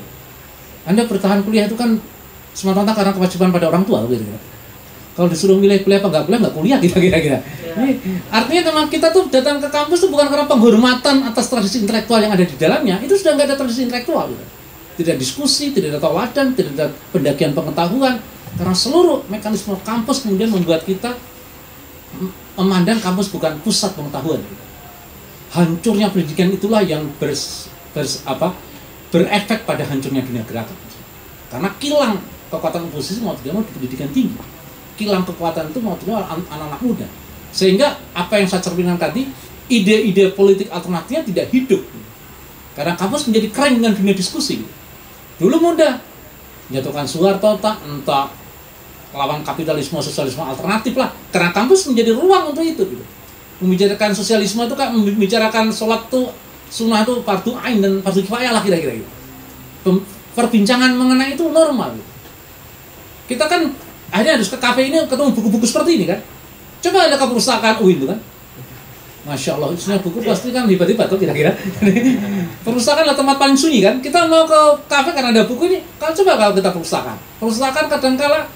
Anda bertahan kuliah itu kan semata-mata karena kewajiban pada orang tua kira-kira. Kalau disuruh milih kuliah apa nggak kuliah kira-kira. Ini artinya teman kita tuh datang ke kampus tuh bukan karena penghormatan atas tradisi intelektual yang ada di dalamnya, itu sudah nggak ada tradisi intelektual. Gitu. Tidak diskusi, tidak ada tauladan, tidak ada pendakian pengetahuan, karena seluruh mekanisme kampus kemudian membuat kita memandang kampus bukan pusat pengetahuan. Hancurnya pendidikan itulah yang berefek pada hancurnya dunia gerakan. Karena kilang kekuatan oposisi mau tidak mau di pendidikan tinggi, kilang kekuatan itu mau tidak mau anak-anak muda. Sehingga apa yang saya cerminkan tadi, ide-ide politik alternatifnya tidak hidup. Karena kampus menjadi kering dengan dunia diskusi. Dulu mudah, menjatuhkan Soeharto, entah lawan kapitalisme, sosialisme alternatif lah. Karena kampus menjadi ruang untuk itu. Gitu. Membicarakan sosialisme itu kan membicarakan sholat tuh sunnah itu fardu ain dan fardu kifayah lah kira-kira gitu. Perbincangan mengenai itu normal. Gitu. Kita kan akhirnya harus ke kafe ini ketemu buku-buku seperti ini kan. Coba ada ke perpustakaan UIN itu kan. Masya Allah, isinya buku pasti kan hebat-hebat tuh kira-kira. Perpustakaan adalah tempat paling sunyi kan. Kita mau ke kafe karena ada buku ini. Kalau kita perpustakaan. Perpustakaan kadang-kala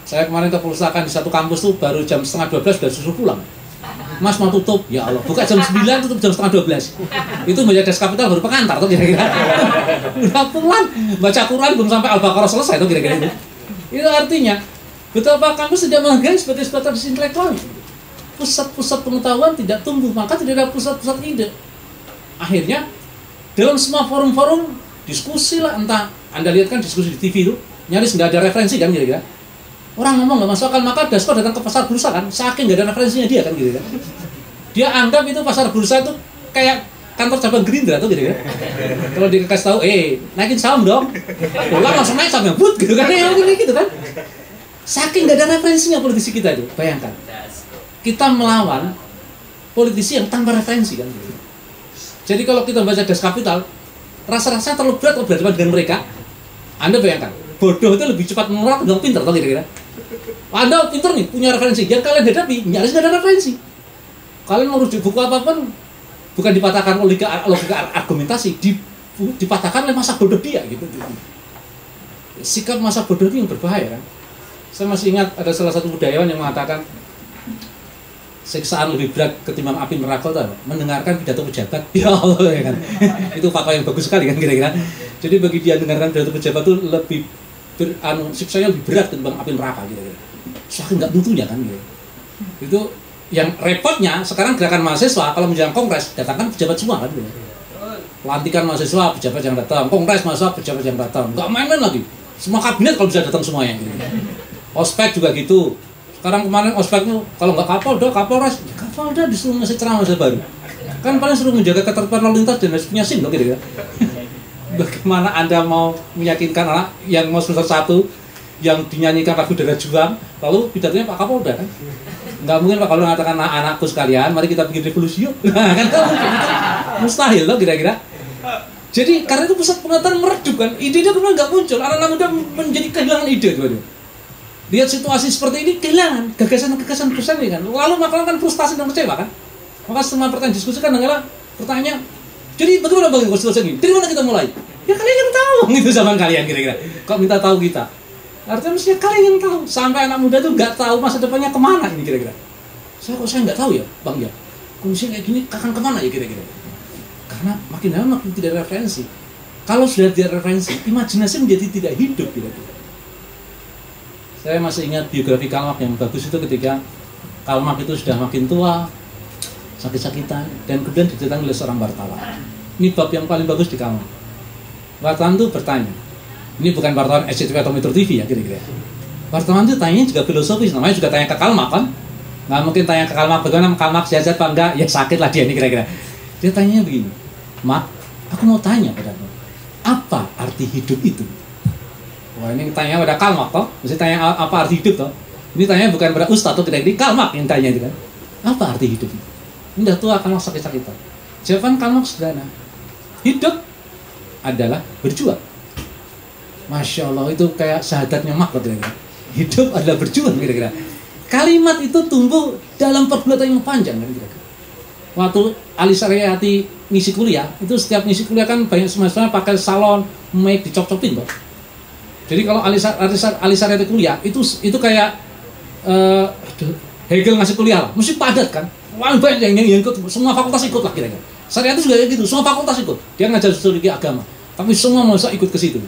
saya kemarin ke perpustakaan di satu kampus tuh baru jam 11:30 sudah suruh pulang. Mas mau tutup, ya Allah. Buka jam 9 tutup jam 11:30. Itu baca Das Kapital baru pengantar tuh kira-kira. Udah pulang, baca Quran belum sampai Al-Baqarah selesai tuh kira-kira itu. Itu artinya betapa kampus tidak menghargai sebagai sebuah tradisi intelektual. Pusat-pusat pengetahuan tidak tumbuh, maka tidak ada pusat-pusat ide. Akhirnya dalam semua forum-forum diskusi lah, entah Anda lihat kan diskusi di TV itu nyaris nggak ada referensi kan kira-kira. Orang ngomong nggak masuk akal, maka Dasko datang ke pasar bursa kan, saking nggak ada referensinya dia kan gitu kan. Dia anggap itu pasar bursa itu kayak kantor cabang Gerindra tuh gitu kan. Kalau dikasih tahu, naikin saham dong, pulang langsung naik sahamnya, but gitu kan, gitu kan. Saking nggak ada referensinya politisi kita itu, bayangkan. Kita melawan politisi yang tanpa referensi kan. Gitu. Jadi kalau kita baca Das Kapital, rasa-rasanya terlalu berat kalau berhadapan dengan mereka. Anda bayangkan, bodoh itu lebih cepat menular ketimbang pintar, tau kira-kira. Anda pintar nih, punya referensi, yang kalian hadapi nyaris nggak ada referensi. Kalian mau rujuk buku apapun, bukan dipatahkan logika argumentasi, dipatahkan oleh masa bodoh dia gitu. Sikap masa bodoh itu yang berbahaya kan. Saya masih ingat ada salah satu budayawan yang mengatakan siksaan lebih berat ketimbang api neraka itu mendengarkan pidato pejabat. Ya Allah ya kan. Itu fatwa yang bagus sekali kan kira-kira. Jadi bagi dia mendengarkan pidato pejabat itu lebih siksanya lebih berat ketimbang api neraka kira-kira. Saking nggak mutunya kan gitu. Itu yang repotnya sekarang gerakan mahasiswa kalau menjelang kongres datangkan pejabat semua kan gitu. Pelantikan mahasiswa pejabat yang datang, kongres mahasiswa pejabat yang datang. Nggak main-main lagi. Semua kabinet kalau bisa datang semuanya gitu. Ospek juga gitu. Sekarang kemarin ospeknya kalau nggak Kapolda, Kapolres, Kapolda disuruh ngasih ceramah masa baru. Kan paling suruh menjaga ketertiban lalu lintas dan harus punya SIM loh kira-kira. Bagaimana Anda mau meyakinkan anak yang mau semester 1 yang dinyanyikan lagu Darah Juang, lalu pidatonya Pak Kapolda kan? Nggak mungkin Pak Kapolda mengatakan anakku sekalian, mari kita bikin revolusi yuk. Kan mustahil loh kira-kira. Jadi karena itu pusat pengetahuan meredup kan, ide-ide kemudian nggak muncul, anak-anak muda menjadi kehilangan ide tuh. Lihat situasi seperti ini kehilangan gagasan-gagasan besar ini kan. Lalu makanya kan frustasi dan kecewa kan. Maka semua pertanyaan diskusi kan adalah pertanyaannya. Jadi bagaimana bagi konstitusi ini? Dari mana kita mulai? Ya kalian yang tahu itu zaman kalian kira-kira. Kok minta tahu kita? Artinya mestinya kalian yang tahu. Sampai anak muda tuh nggak tahu masa depannya kemana ini kira-kira. Saya nggak tahu ya, Bang ya. Kondisi kayak gini akan kemana ya kira-kira? Karena makin lama makin tidak referensi. Kalau sudah tidak referensi, imajinasi menjadi tidak hidup kira-kira. Saya masih ingat biografi Karl Marx yang bagus itu ketika Karl Marx itu sudah makin tua, sakit-sakitan, dan kemudian didatangi oleh seorang wartawan. Ini bab yang paling bagus di Karl Marx. Wartawan itu bertanya, ini bukan wartawan SCTV atau Metro TV ya kira-kira. Wartawan itu tanya juga filosofis, namanya juga tanya ke Karl Marx kan? Nggak mungkin tanya ke Karl Marx, bagaimana Karl Marx sehat apa enggak, ya sakit lah dia ini kira-kira. Dia tanya begini, Mak, aku mau tanya padamu, apa arti hidup itu? Wah ini tanya pada Karl Marx toh, mesti tanya apa arti hidup toh. Ini tanya bukan pada Ustadz atau tidak, ini Karl Marx yang tanya itu kan. Apa arti hidup itu? Ini udah tua Karl Marx sakit-sakitan. Jawaban Karl Marx sederhana, hidup adalah berjuang. Masya Allah, itu kayak syahadatnya Marx kira-kira. Hidup adalah berjuang kira-kira. Kalimat itu tumbuh dalam pergulatan yang panjang kan kira-kira. Waktu Ali Syariati ngisi kuliah, itu setiap ngisi kuliah kan banyak semester pakai salon, mic dicop-copin toh. Jadi kalau Ali Syariati kuliah itu kayak Hegel ngasih kuliah lah, mesti padat kan. Wah banyak yang ikut, semua fakultas ikut lah kira-kira. Syariati juga kayak gitu, semua fakultas ikut. Dia ngajar sosiologi agama, tapi semua masa ikut ke situ.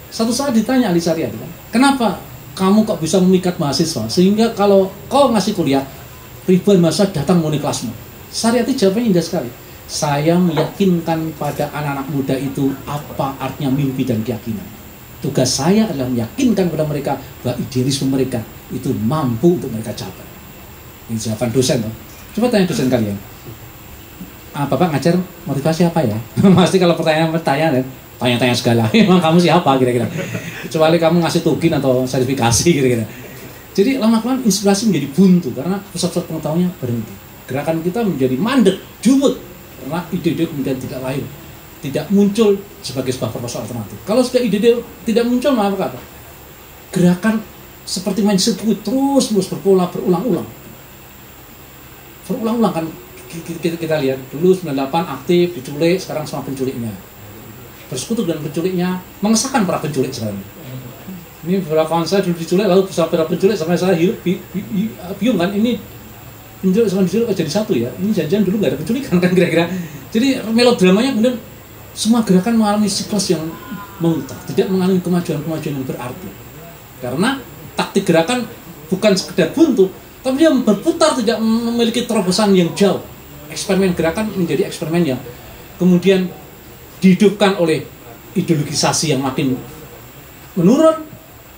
Satu saat ditanya Ali Syariati kan, kenapa kamu kok bisa memikat mahasiswa sehingga kalau kau ngasih kuliah ribuan mahasiswa datang mau kelasmu? Syariati jawabnya indah sekali. Saya meyakinkan pada anak-anak muda itu apa artinya mimpi dan keyakinan. Tugas saya adalah meyakinkan kepada mereka bahwa idealisme mereka itu mampu untuk mereka capai. Ini jawaban dosen toh. Coba tanya dosen kalian. Bapak ngajar motivasi apa ya? Pasti kalau pertanyaan tanya-tanya segala. Emang kamu siapa kira-kira? Kecuali kamu ngasih tukin atau sertifikasi kira-kira. Jadi lama-kelamaan inspirasi menjadi buntu karena pusat-pusat pengetahuannya berhenti. Gerakan kita menjadi mandek, jumut karena ide-ide kemudian tidak lahir, tidak muncul sebagai sebuah proposal alternatif. Kalau sudah ide-ide tidak muncul, maka apa? Gerakan seperti main sirkuit terus berulang-ulang. Berulang-ulang kan kita lihat dulu 98 aktif diculik, sekarang sama penculiknya. Bersekutu dengan penculiknya, mengesahkan para penculik sekarang. Ini beberapa kawan saya dulu diculik, lalu sampai para penculik sampai saya bingung kan ini penculik sama diculik jadi satu ya. Ini janjian dulu nggak ada penculikan kan kira-kira. Jadi melodramanya kemudian semua gerakan mengalami siklus yang memutar, tidak mengalami kemajuan-kemajuan yang berarti. Karena taktik gerakan bukan sekedar buntu, tapi dia berputar tidak memiliki terobosan yang jauh. Eksperimen gerakan menjadi eksperimen yang kemudian dihidupkan oleh ideologisasi yang makin menurun,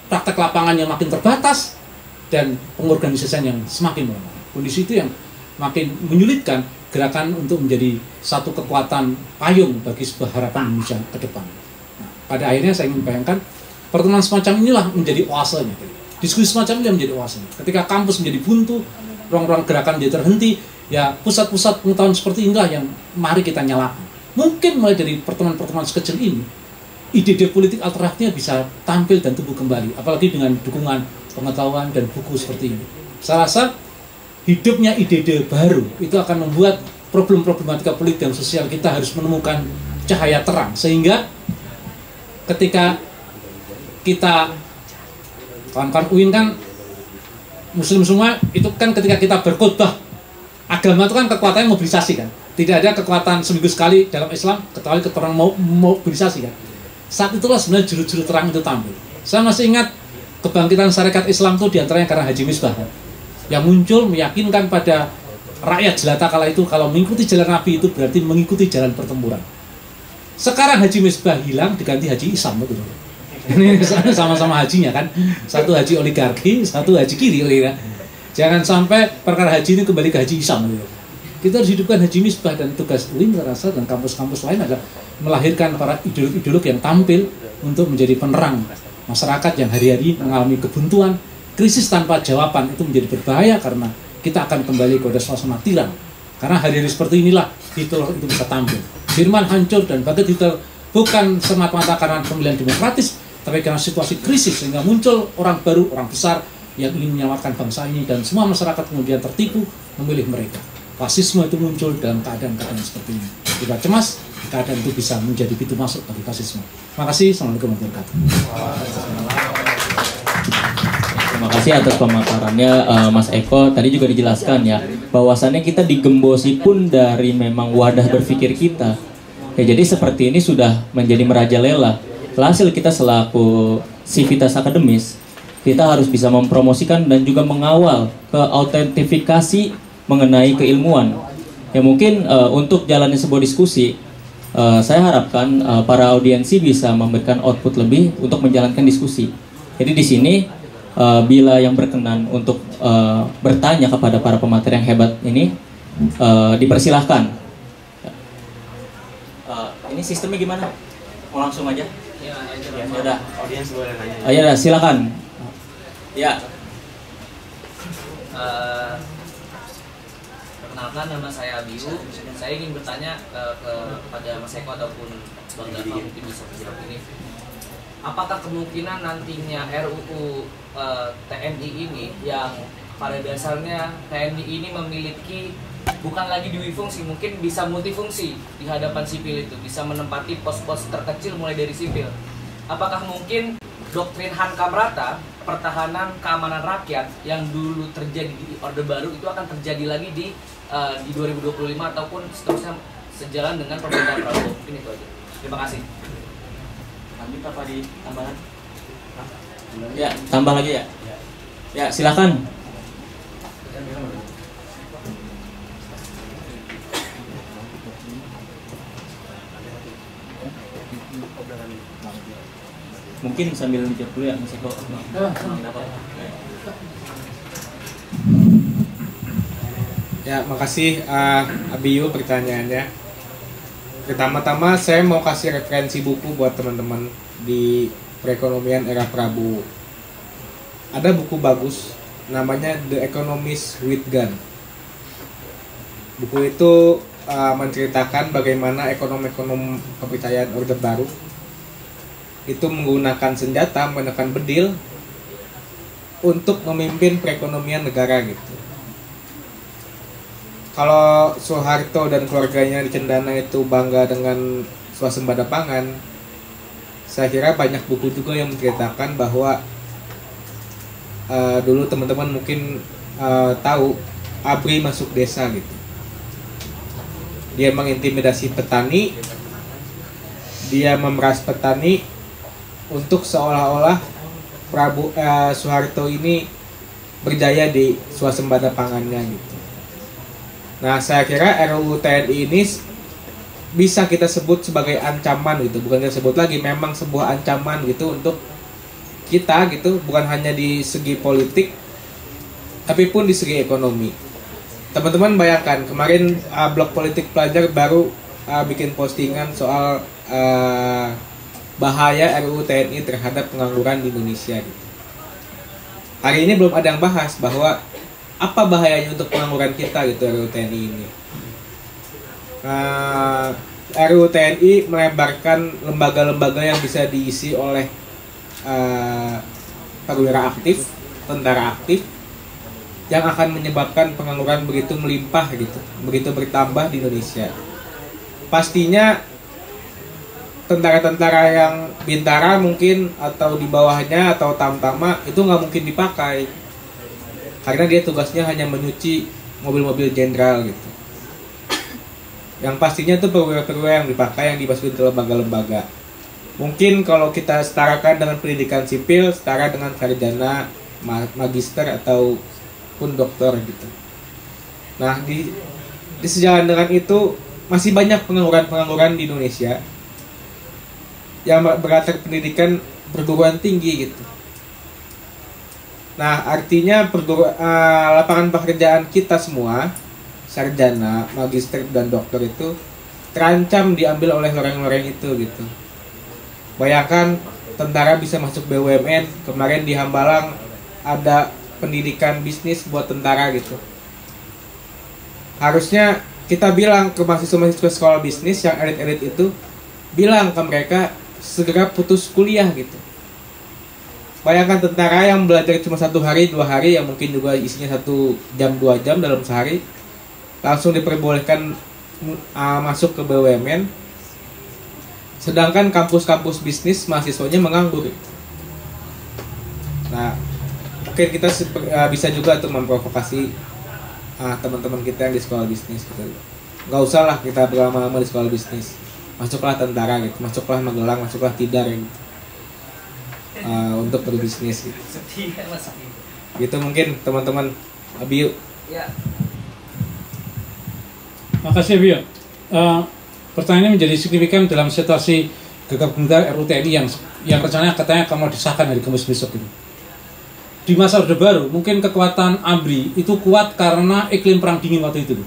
praktek lapangan yang makin terbatas, dan pengorganisasian yang semakin melemah. Kondisi itu yang makin menyulitkan gerakan untuk menjadi satu kekuatan payung bagi sebuah harapan Indonesia ke depan. Nah, pada akhirnya saya ingin bayangkan pertemuan semacam inilah menjadi oasenya. Diskusi semacam ini menjadi oasenya. Ketika kampus menjadi buntu, ruang-ruang gerakan menjadi terhenti, ya pusat-pusat pengetahuan seperti inilah yang mari kita nyalakan. Mungkin mulai dari pertemuan-pertemuan sekecil ini, ide-ide politik alternatifnya bisa tampil dan tumbuh kembali, apalagi dengan dukungan pengetahuan dan buku seperti ini. Saya rasa hidupnya ide-ide baru itu akan membuat problematika politik dan sosial kita harus menemukan cahaya terang, sehingga ketika kita kawan-kawan UIN kan muslim semua, itu kan ketika kita berkhotbah agama itu kan kekuatannya mobilisasi kan, tidak ada kekuatan seminggu sekali dalam Islam kecuali keterangan mobilisasi kan. Saat itulah sebenarnya juru-juru terang itu tampil. Saya masih ingat kebangkitan Syarikat Islam itu diantaranya karena Haji Misbah kan, yang muncul meyakinkan pada rakyat jelata kala itu kalau mengikuti jalan Nabi itu berarti mengikuti jalan pertempuran. Sekarang Haji Misbah hilang diganti Haji Isam betul. Ini sama-sama hajinya kan, satu haji oligarki, satu haji kiri ya. Jangan sampai perkara haji ini kembali ke Haji Isam gitu. Kita harus hidupkan Haji Misbah, dan tugas UIN saya rasa dan kampus-kampus lain adalah melahirkan para ideolog-ideolog yang tampil untuk menjadi penerang masyarakat yang hari-hari mengalami kebuntuan. Krisis tanpa jawaban itu menjadi berbahaya karena kita akan kembali kepada suasana tiran. Karena hari-hari seperti inilah Hitler itu bisa tampil. Jerman hancur dan bangkit Hitler bukan semata-mata karena pemilihan demokratis, tapi karena situasi krisis sehingga muncul orang baru, orang besar yang ingin menyelamatkan bangsa ini, dan semua masyarakat kemudian tertipu memilih mereka. Fasisme itu muncul dalam keadaan-keadaan seperti ini. Kita cemas, keadaan itu bisa menjadi pintu masuk bagi fasisme. Terima kasih. Assalamualaikum warahmatullahi wabarakatuh. Terima kasih atas pemaparannya Mas Eko. Tadi juga dijelaskan ya bahwasannya kita digembosi pun dari memang wadah berpikir kita. Ya, jadi seperti ini sudah menjadi merajalela. Hasil kita selaku sivitas akademis, kita harus bisa mempromosikan dan juga mengawal keautentifikasi mengenai keilmuan. Ya mungkin untuk jalannya sebuah diskusi, saya harapkan para audiensi bisa memberikan output lebih untuk menjalankan diskusi. Jadi di sini bila yang berkenan untuk bertanya kepada para pemateri yang hebat ini, dipersilahkan. Ini sistemnya gimana? Mau langsung aja? Ya udah. Audiens boleh nanya. Ya udah, silakan. Ya. Perkenalkan, nama saya Abiu. Saya ingin bertanya kepada Mas Eko ataupun Bang Dava, mungkin bisa menjawab ini. Apakah kemungkinan nantinya RUU TNI ini yang pada dasarnya TNI ini memiliki bukan lagi duifungsi, mungkin bisa multifungsi di hadapan sipil itu, bisa menempati pos-pos terkecil mulai dari sipil. Apakah mungkin doktrin Hankamrata, pertahanan keamanan rakyat yang dulu terjadi di Orde Baru itu akan terjadi lagi di 2025 ataupun seterusnya sejalan dengan pemerintahan Prabowo? Mungkin itu aja. Terima kasih. Kami apa di tambahan? Ya, tambah lagi ya. Ya, silakan. Mungkin sambil mikir dulu ya Mas Eko. Ya, makasih Abiyu pertanyaannya. Pertama-tama saya mau kasih referensi buku buat teman-teman di perekonomian era Prabowo. Ada buku bagus namanya The Economist with Gun. Buku itu menceritakan bagaimana ekonom-ekonom kepercayaan Orde Baru itu menggunakan senjata, menekan bedil untuk memimpin perekonomian negara gitu. Kalau Soeharto dan keluarganya di Cendana itu bangga dengan swasembada pangan, saya kira banyak buku juga yang menceritakan bahwa dulu teman-teman mungkin tahu ABRI masuk desa gitu. Dia mengintimidasi petani, dia memeras petani untuk seolah-olah Soeharto ini berjaya di swasembada pangannya gitu. Nah, saya kira RUU TNI ini bisa kita sebut sebagai ancaman gitu, bukan kita sebut lagi, memang sebuah ancaman gitu untuk kita gitu, bukan hanya di segi politik, tapi pun di segi ekonomi. Teman-teman bayangkan kemarin blog politik pelajar baru bikin postingan soal bahaya RUU TNI terhadap pengangguran di Indonesia gitu. Hari ini belum ada yang bahas bahwa apa bahayanya untuk pengangguran kita gitu RUU TNI ini. RUU TNI melebarkan lembaga-lembaga yang bisa diisi oleh perwira aktif, tentara aktif, yang akan menyebabkan pengangguran begitu melimpah gitu, begitu bertambah di Indonesia. Pastinya tentara-tentara yang bintara mungkin atau di bawahnya atau tamtama itu nggak mungkin dipakai karena dia tugasnya hanya menyuci mobil-mobil jenderal gitu. Yang pastinya itu perwira-perwira yang dipakai, yang dimasukin ke lembaga-lembaga. Mungkin kalau kita setarakan dengan pendidikan sipil, setara dengan sarjana, magister ataupun doktor gitu. Nah, di sejalan dengan itu masih banyak pengangguran-pengangguran di Indonesia yang berlatar pendidikan perguruan tinggi gitu. Nah, artinya lapangan pekerjaan kita semua, sarjana, magister, dan dokter itu terancam diambil oleh loreng-loreng itu gitu. Bayangkan tentara bisa masuk BUMN, kemarin di Hambalang ada pendidikan bisnis buat tentara gitu. Harusnya kita bilang ke mahasiswa-mahasiswa sekolah bisnis yang elit-elit itu, bilang ke mereka segera putus kuliah gitu. Bayangkan tentara yang belajar cuma 1 hari, 2 hari, yang mungkin juga isinya 1 jam, 2 jam dalam sehari, langsung diperbolehkan masuk ke BUMN, sedangkan kampus-kampus bisnis mahasiswanya menganggur. Nah, mungkin kita bisa juga tuh memprovokasi teman-teman kita yang di sekolah bisnis gitu. Nggak usah lah kita berlama-lama di sekolah bisnis, masuklah tentara gitu, masuklah Magelang, masuklah Tidar gitu, untuk berbisnis gitu. Gitu mungkin teman-teman. Abiu. Ya. Makasih Abiu. Pertanyaannya menjadi signifikan dalam situasi gegap-gempita RUU TNI yang rencananya katanya akan mau disahkan hari Kamis besok ini. Di masa Orde Baru, mungkin kekuatan ABRI itu kuat karena iklim perang dingin waktu itu.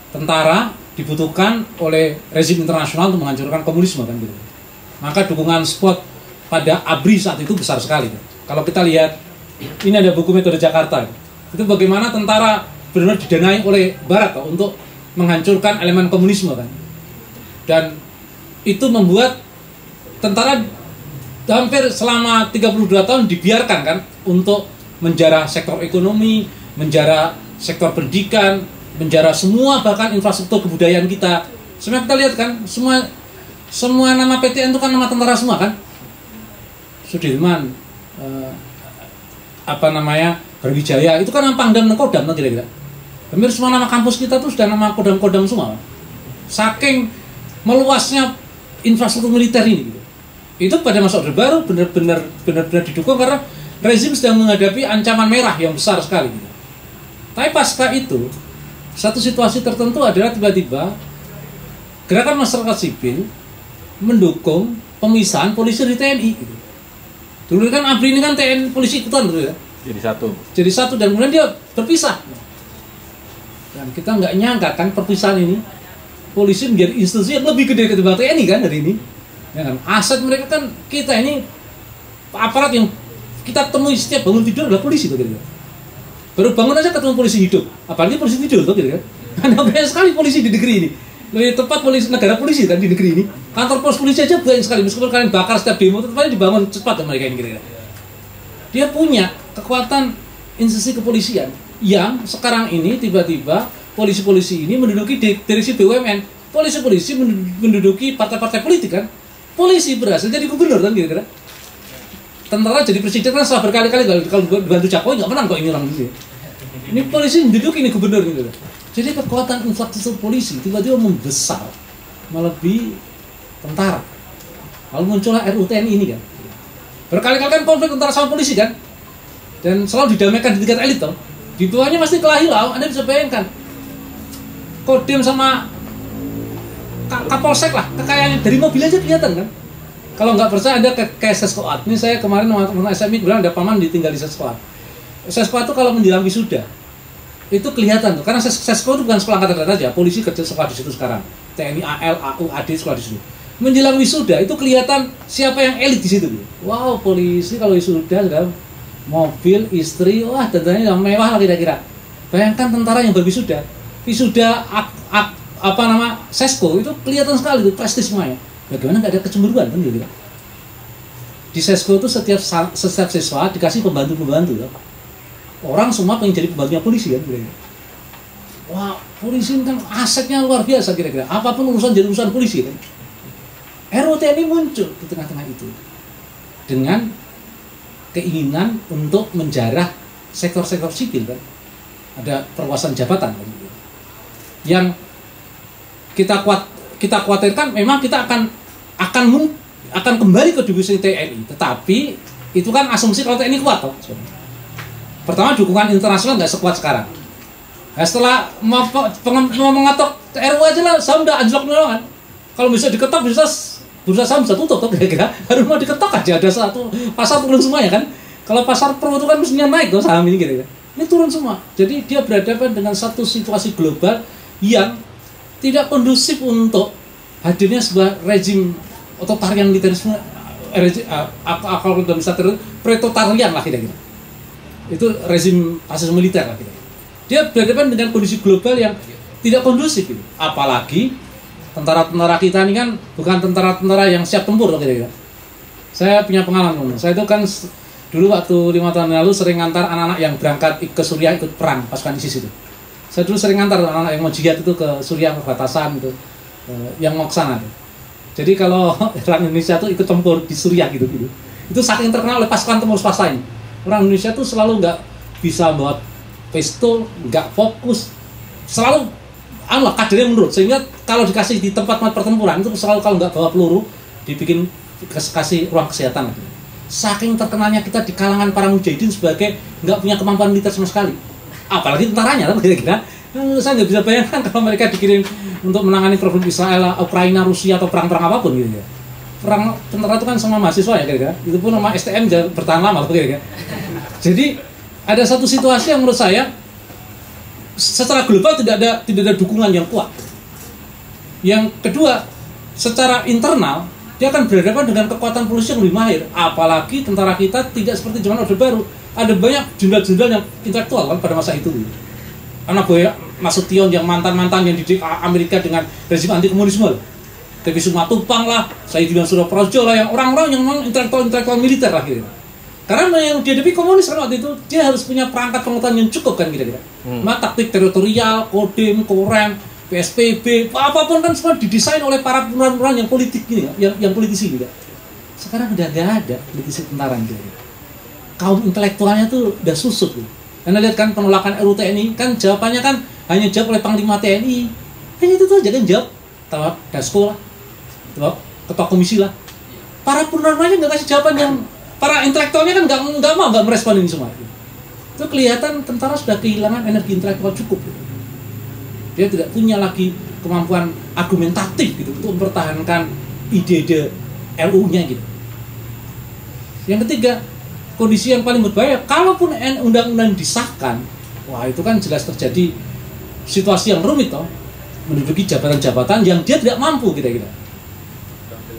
Tentara dibutuhkan oleh rezim internasional untuk menghancurkan komunisme kan gitu. Maka dukungan spot pada ABRI saat itu besar sekali. Kalau kita lihat, ini ada buku Metode Jakarta. Itu bagaimana tentara benar-benar didanai oleh Barat untuk menghancurkan elemen komunisme kan. Dan itu membuat tentara hampir selama 32 tahun dibiarkan kan untuk menjara sektor ekonomi, menjara sektor pendidikan, menjara semua bahkan infrastruktur kebudayaan kita. Semua kita lihat kan, semua nama PTN itu kan nama tentara semua kan. Sudirman, Brawijaya itu kan nama Pangdam dan Kodam kira-kira. Hampir semua nama kampus kita tuh sudah nama Kodam-Kodam semua. Saking meluasnya infrastruktur militer ini gitu. Itu pada masa Orde Baru benar-benar didukung karena rezim sedang menghadapi ancaman merah yang besar sekali gitu. Tapi pasca itu satu situasi tertentu adalah tiba-tiba gerakan masyarakat sipil mendukung pemisahan polisi di TNI gitu. Dulu kan ABRI ini kan TNI polisi ikutan gitu ya. Jadi satu dan kemudian dia berpisah. Dan kita nggak nyangka kan perpisahan ini polisi menjadi institusi yang lebih gede ketimbang TNI kan hari ini. Ya kan? Aset mereka kan kita ini aparat yang kita temui setiap bangun tidur adalah polisi tuh gitu. Baru bangun aja ketemu polisi hidup, apalagi polisi tidur tuh gitu kan. Karena banyak sekali polisi di negeri ini. Lebih tepat polisi negara polisi kan di negeri ini. Kantor pos polisi aja banyak sekali. Meskipun kalian bakar setiap demo, tetap aja dibangun cepat mereka ini kira-kira. Dia punya kekuatan institusi kepolisian yang sekarang ini tiba-tiba polisi-polisi ini menduduki direksi BUMN. Polisi-polisi menduduki partai-partai politik kan. Polisi berhasil jadi gubernur kan kira-kira. Tentara jadi presiden kan setelah berkali-kali kalau dibantu Jokowi nggak menang kok ini orang ini. Ini polisi menduduki ini gubernur gitu. Jadi kekuatan infrastruktur polisi tiba-tiba membesar melebihi tentara. Lalu muncullah RUU TNI ini kan. Berkali-kali kan konflik tentara sama polisi kan. Dan selalu didamaikan di tingkat elit toh. Di bawahnya pasti kelahi lah. Anda bisa bayangkan. Kodim sama Kapolsek lah, kekayaannya dari mobil aja kelihatan kan. Kalau nggak percaya Anda ke Seskoat. Ini saya kemarin teman SMI bilang ada paman ditinggal di Seskoat. Seskoat itu kalau menjelang wisuda itu kelihatan tuh, karena Seskoat itu bukan sekolah angkatan darat aja, polisi kerja sekolah di situ sekarang, TNI, AL, AU, AD sekolah di situ. Menjelang wisuda itu kelihatan siapa yang elit di situ. Wow, polisi kalau wisuda sudah mobil, istri, wah tentunya yang mewah lah kira-kira. Bayangkan tentara yang berwisuda, wisuda Sesko itu kelihatan sekali tuh prestis semuanya. Bagaimana nggak ada kecemburuan kan gitu. Di Sesko itu setiap siswa dikasih pembantu loh. Orang semua pengen jadi pembantunya polisi kan kira-kira. Wah, polisi kan asetnya luar biasa kira-kira. Apapun urusan jadi urusan polisi kan. RUU TNI muncul di tengah-tengah itu dengan keinginan untuk menjarah sektor-sektor sipil kan. Ada perluasan jabatan kan gitu. Yang kita khawatirkan memang kita akan kembali ke divisi TNI, tetapi itu kan asumsi kalau TNI kuat toh. Pertama dukungan internasional nggak sekuat sekarang. Nah, setelah mau mengetok RU aja lah saham udah anjlok dulu kan. Kalau bisa diketok bursa saham bisa tutup toh kira-kira. Baru mau diketok aja ada satu pasar turun semuanya kan. Kalau pasar pro itu kan mestinya naik tuh saham ini kira-kira. Ini turun semua. Jadi dia berhadapan dengan satu situasi global yang tidak kondusif untuk hadirnya sebuah rezim otoritarian militerisme, kalau dalam istilah tertentu pretotarian lah kira-kira. Itu rezim fasis militer lah kira-kira. Dia berhadapan dengan kondisi global yang tidak kondusif gitu. Apalagi tentara-tentara kita ini kan bukan tentara-tentara yang siap tempur loh kira-kira. Saya punya pengalaman, saya itu kan dulu waktu 5 tahun lalu sering ngantar anak-anak yang berangkat ke Suriah ikut perang pasukan ISIS itu. Saya dulu sering ngantar anak-anak yang mau jihad itu ke Suriah, ke batasan itu, yang mau ke sana. Jadi kalau orang Indonesia tuh ikut tempur di Suriah gitu. Itu saking terkenal oleh pasukan tempur swasta ini. Orang Indonesia tuh selalu nggak bisa bawa pistol, nggak fokus, selalu kadernya menurut, sehingga kalau dikasih di tempat pertempuran itu selalu kalau nggak bawa peluru dibikin kasih ruang kesehatan. Saking terkenalnya kita di kalangan para mujahidin sebagai nggak punya kemampuan militer sama sekali, apalagi tentaranya, kira-kira saya nggak bisa bayangkan kalau mereka dikirim untuk menangani problem Israel, Ukraina, Rusia atau perang-perang apapun gitu ya. Perang tentara itu kan sama mahasiswa ya kira-kira, itu pun sama STM bertahan lama kira-kira. Jadi ada satu situasi yang menurut saya secara global tidak ada dukungan yang kuat. Yang kedua, secara internal dia akan berhadapan dengan kekuatan polisi yang lebih mahir. Apalagi tentara kita tidak seperti zaman Orde Baru. Ada banyak jenderal-jenderal yang intelektual kan pada masa itu. Anak buah Nasution yang mantan-mantan yang dididik Amerika dengan rezim anti komunisme. Tepi Sumatupang lah, Saidina Suroprojo lah, yang orang-orang yang memang intelektual militer lah kira-kira. Karena yang dihadapi komunis kan waktu itu dia harus punya perangkat pengetahuan yang cukup kan kira-kira. Taktik teritorial, Kodim, Korem, PSBB, apapun kan semua didesain oleh para pemeran-pemeran yang politik gini, yang politisi gitu. Sekarang udah nggak ada politisi tentara gitu. Kaum intelektualnya tuh udah susut gitu. Anda lihat kan penolakan RUU TNI kan jawabannya kan hanya jawab oleh Panglima TNI. Hanya itu tuh aja kan jawab. Tahu Dasko lah, ketua komisi lah. Para penerangannya nggak kasih jawaban yang para intelektualnya kan nggak merespon ini semua. Itu kelihatan tentara sudah kehilangan energi intelektual cukup. Gitu. Dia tidak punya lagi kemampuan argumentatif gitu untuk mempertahankan ide-ide RU-nya gitu. Yang ketiga, kondisi yang paling berbahaya, kalaupun undang-undang disahkan, wah itu kan jelas terjadi situasi yang rumit toh, menduduki jabatan-jabatan yang dia tidak mampu kira-kira.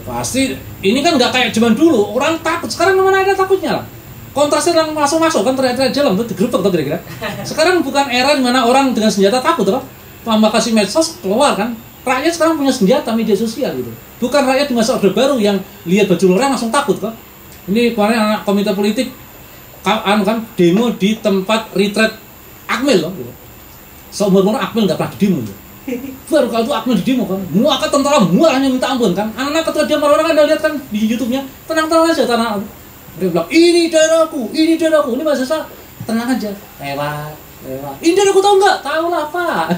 Pasti ini kan nggak kayak zaman dulu, orang takut. Sekarang mana ada takutnya lah. Kontrasnya langsung masuk kan teriak-teriak jalan tuh digerebek tuh kira-kira. Sekarang bukan era di mana orang dengan senjata takut toh. Tambah kasih medsos keluar kan, rakyat sekarang punya senjata media sosial gitu. Bukan rakyat di masa Orde Baru yang lihat baju loreng langsung takut kok. Ini kemarin anak komite politik kan demo di tempat retreat Akmil loh. Gitu. Seumur-umur Akmil nggak pernah di demo. Gitu. Baru kalau itu Akmil di demo kan, muakat tentara hanya minta ampun kan. Anak-anak ketika dia marah kan, Anda lihat kan di YouTube-nya, tenang-tenang aja tanah. Dia bilang ini daerahku, ini mahasiswa, tenang aja, lewat. Ini aku tahu nggak? Tahu lah Pak.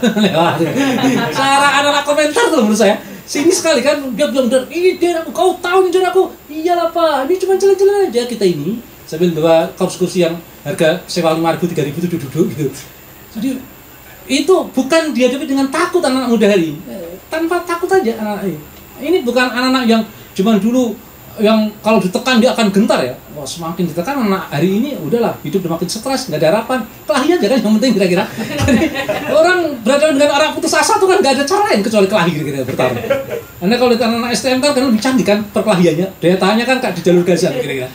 Cara anak-anak komentar tuh menurut saya sini sekali kan, dia bilang ini daerahku, kau tahu ini daerahku? Iyalah Pak, ini cuma jalan-jalan aja kita ini sambil bawa kursi yang harga sewa 5.000, 3.000 itu duduk gitu. Jadi itu bukan dihadapi dengan takut anak-anak muda hari ini, tanpa takut aja anak-anak ini. Ini bukan anak-anak yang cuman dulu yang kalau ditekan dia akan gentar ya. Wah, semakin ditekan anak hari ini udahlah hidup udah makin stres, nggak ada harapan. Kelahi aja kan yang penting kira-kira. Orang berhadapan dengan orang putus asa tuh kan nggak ada cara lain kecuali kelahi kira-kira bertarung. Anda kalau lihat anak STM kan lebih canggih kan perkelahiannya, daya tahannya kan di jalur gazian kira-kira.